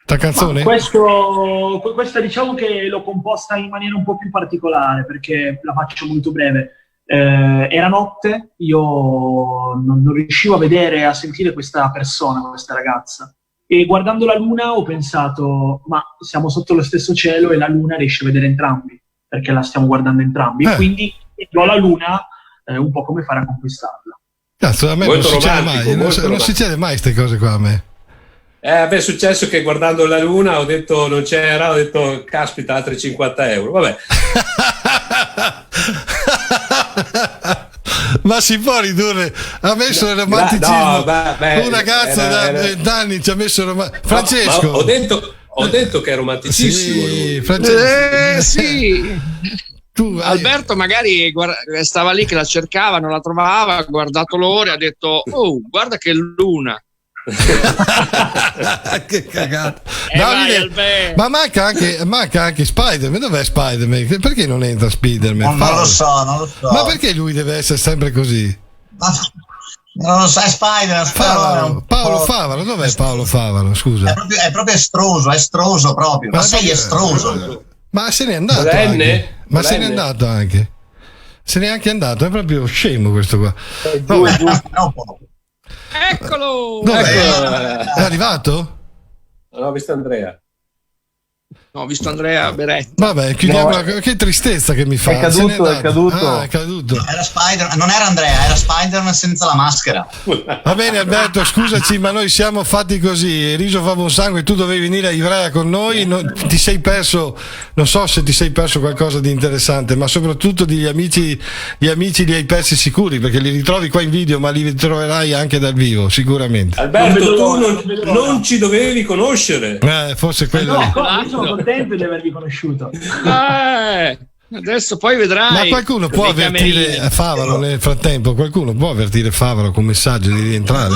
sta canzone? Questa diciamo che l'ho composta in maniera un po' più particolare, perché la faccio molto breve. Era notte, io non riuscivo a vedere, a sentire questa persona, questa ragazza, e guardando la luna ho pensato, ma siamo sotto lo stesso cielo e la luna riesce a vedere entrambi, perché la stiamo guardando entrambi, quindi do la luna un po' come fare a conquistarla. Cazzo, a me non succede mai, non succede mai queste cose qua a me. A me è successo che guardando la luna ho detto non c'era, ho detto caspita, altri 50 euro, vabbè. Ma si può ridurre? Ha messo il romanticismo. Un ragazzo da 20 anni ci ha messo Francesco. Ma ho detto che è romanticissimo. Sì, Francesco. Sì. Alberto magari stava lì che la cercava, non la trovava, ha guardato l'ora e ha detto oh, guarda che luna. Che cagata. Davide, ma manca anche Spider-Man. Dov'è Spider-Man? Perché non entra Spider-Man? Non lo so. Ma perché lui deve essere sempre così? Non lo so, è Spider-Man. Paolo Favaro, dov'è Paolo Favaro? Scusa. È proprio estroso proprio. Ma sei estroso. Ma se n'è andato anche. Se n'è andato anche. Se n'è anche andato, è proprio scemo questo qua. Eccolo! È arrivato? No, ho visto Andrea. No, ho visto Andrea Beretti. Vabbè, chiudiamo. Che tristezza che mi fa. È caduto. È caduto. No, era Spider-Man, non era Andrea, era Spider-Man senza la maschera. Va bene Alberto, scusaci, ma noi siamo fatti così. Riso fa buon sangue, tu dovevi venire a Ivrea con noi, ti sei perso, non so se ti sei perso qualcosa di interessante, ma soprattutto gli amici li hai persi sicuri, perché li ritrovi qua in video, ma li ritroverai anche dal vivo, sicuramente. Alberto, tu non ci dovevi conoscere. Forse quello. Io sono contento di avervi conosciuto. Adesso poi vedrai. Ma qualcuno può avvertire Favaro nel frattempo? Qualcuno può avvertire Favaro con messaggio di rientrare?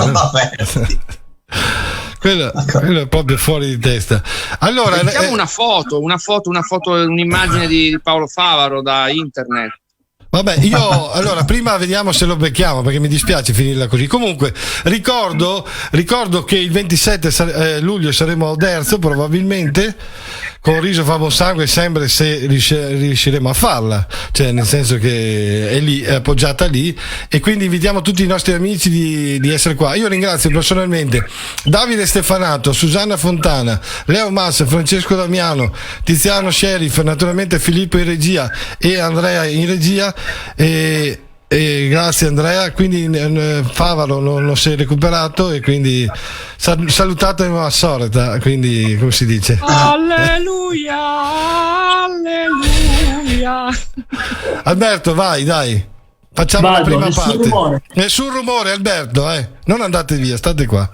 Quello è proprio fuori di testa. Allora, mettiamo un'immagine di Paolo Favaro da internet. Vabbè, allora prima vediamo se lo becchiamo, perché mi dispiace finirla così. Comunque ricordo che il 27 luglio saremo a Oderzo probabilmente, con Riso fa buon sangue, sempre se riusciremo a farla, cioè nel senso che è lì, è appoggiata lì, e quindi invitiamo tutti i nostri amici di essere qua. Io ringrazio personalmente Davide Stefanato, Susanna Fontana, Leo Massa, Francesco Damiano, Tiziano Sheriff, naturalmente Filippo in regia e Andrea in regia. E grazie Andrea, quindi Favaro non si è recuperato e quindi salutatemi a sorta, quindi come si dice? Alleluia, alleluia. Alberto, vai, dai, facciamo la prima parte. Nessun rumore Alberto, non andate via, state qua.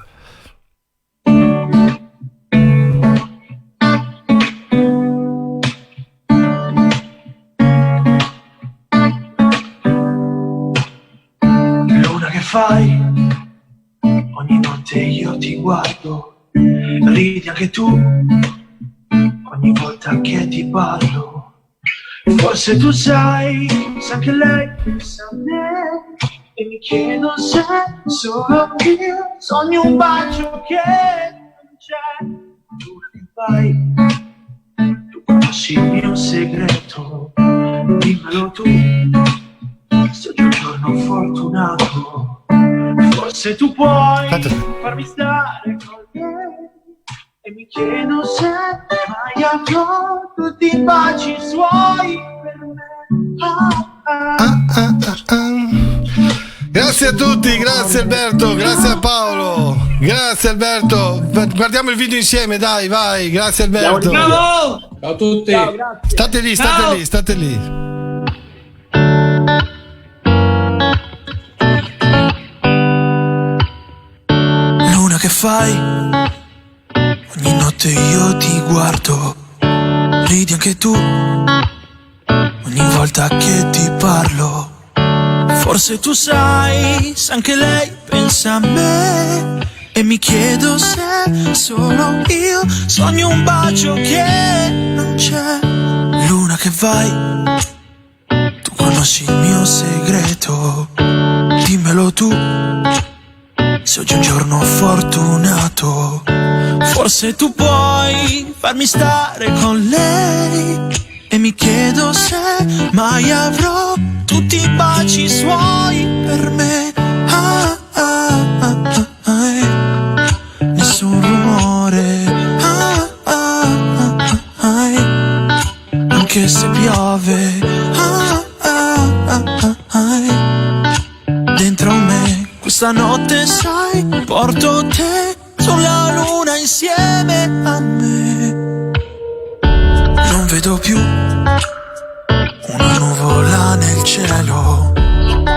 Fai, ogni notte io ti guardo, ridi anche tu, ogni volta che ti parlo. Forse tu sai che lei pensa a me e mi chiedo se solo io sogno un bacio che non c'è. L'una che fai, tu conosci il mio segreto, dimmelo tu, se oggi è un giorno fortunato. Forse tu puoi farmi stare con te e mi chiedo se mai avrò tutti i baci suoi per me. Grazie a tutti, grazie Alberto, grazie a Paolo, grazie Alberto. Guardiamo il video insieme, dai, vai, grazie Alberto. Ciao a tutti. Ciao, state lì. Che fai? Ogni notte io ti guardo, ridi anche tu, ogni volta che ti parlo. Forse tu sai anche lei pensa a me e mi chiedo se solo io sogno un bacio che non c'è. Luna che vai, tu conosci il mio segreto, dimmelo tu, se oggi è un giorno fortunato. Forse tu puoi farmi stare con lei e mi chiedo se mai avrò tutti i baci suoi per me. Nessun rumore, anche se piove, dentro me questa notte sai, porto te sulla luna insieme a me. Non vedo più una nuvola nel cielo,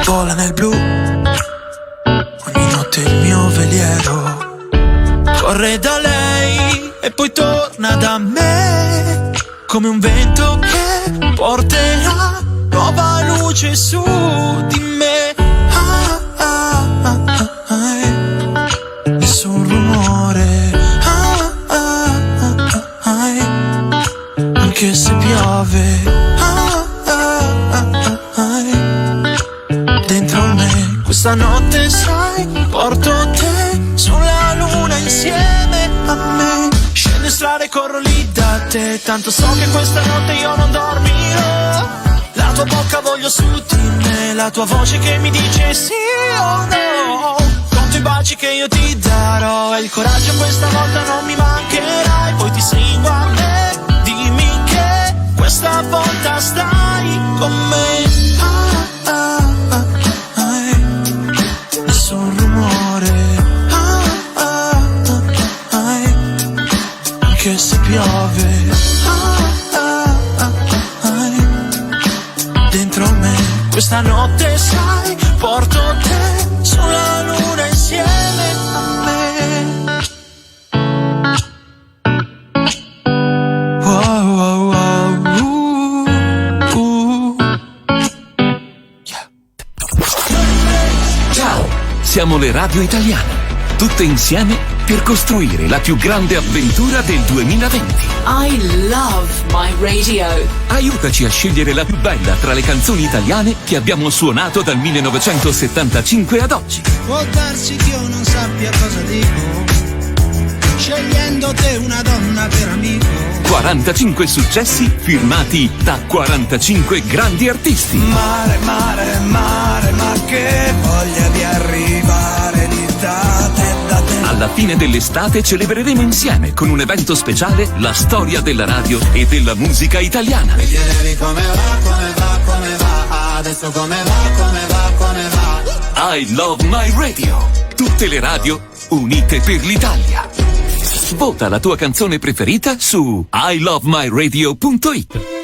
vola nel blu, ogni notte il mio veliero corre da lei e poi torna da me, come un vento che porterà nuova luce su di me. Nessun rumore, anche se piove, dentro me questa notte sai, porto te sulla luna insieme a me. Scendo in strada e corro lì da te, tanto so che questa notte io non dormirò. La tua bocca voglio su di me, la tua voce che mi dice sì o no. Conto i baci che io ti darò e il coraggio questa volta non mi mancherai. Poi ti stringo a me, dimmi che questa volta stai con me. Nessun rumore, anche se piove, dentro me questa notte sai, porto te sulla luna insieme a me. Wow, wow, wow, yeah. Ciao, siamo le radio italiane, tutte insieme per costruire la più grande avventura del 2020. I love my radio. Aiutaci a scegliere la più bella tra le canzoni italiane che abbiamo suonato dal 1975 ad oggi. Può darsi che io non sappia cosa dico, scegliendo te una donna per amico. 45 successi firmati da 45 grandi artisti. Mare, mare, mare, ma che voglia di arrivare di da te. Alla fine dell'estate celebreremo insieme con un evento speciale la storia della radio e della musica italiana. Mi chiedevi come va, come va, come va, adesso come va, come va, come va. I Love My Radio. Tutte le radio unite per l'Italia. Vota la tua canzone preferita su ilovemyradio.it.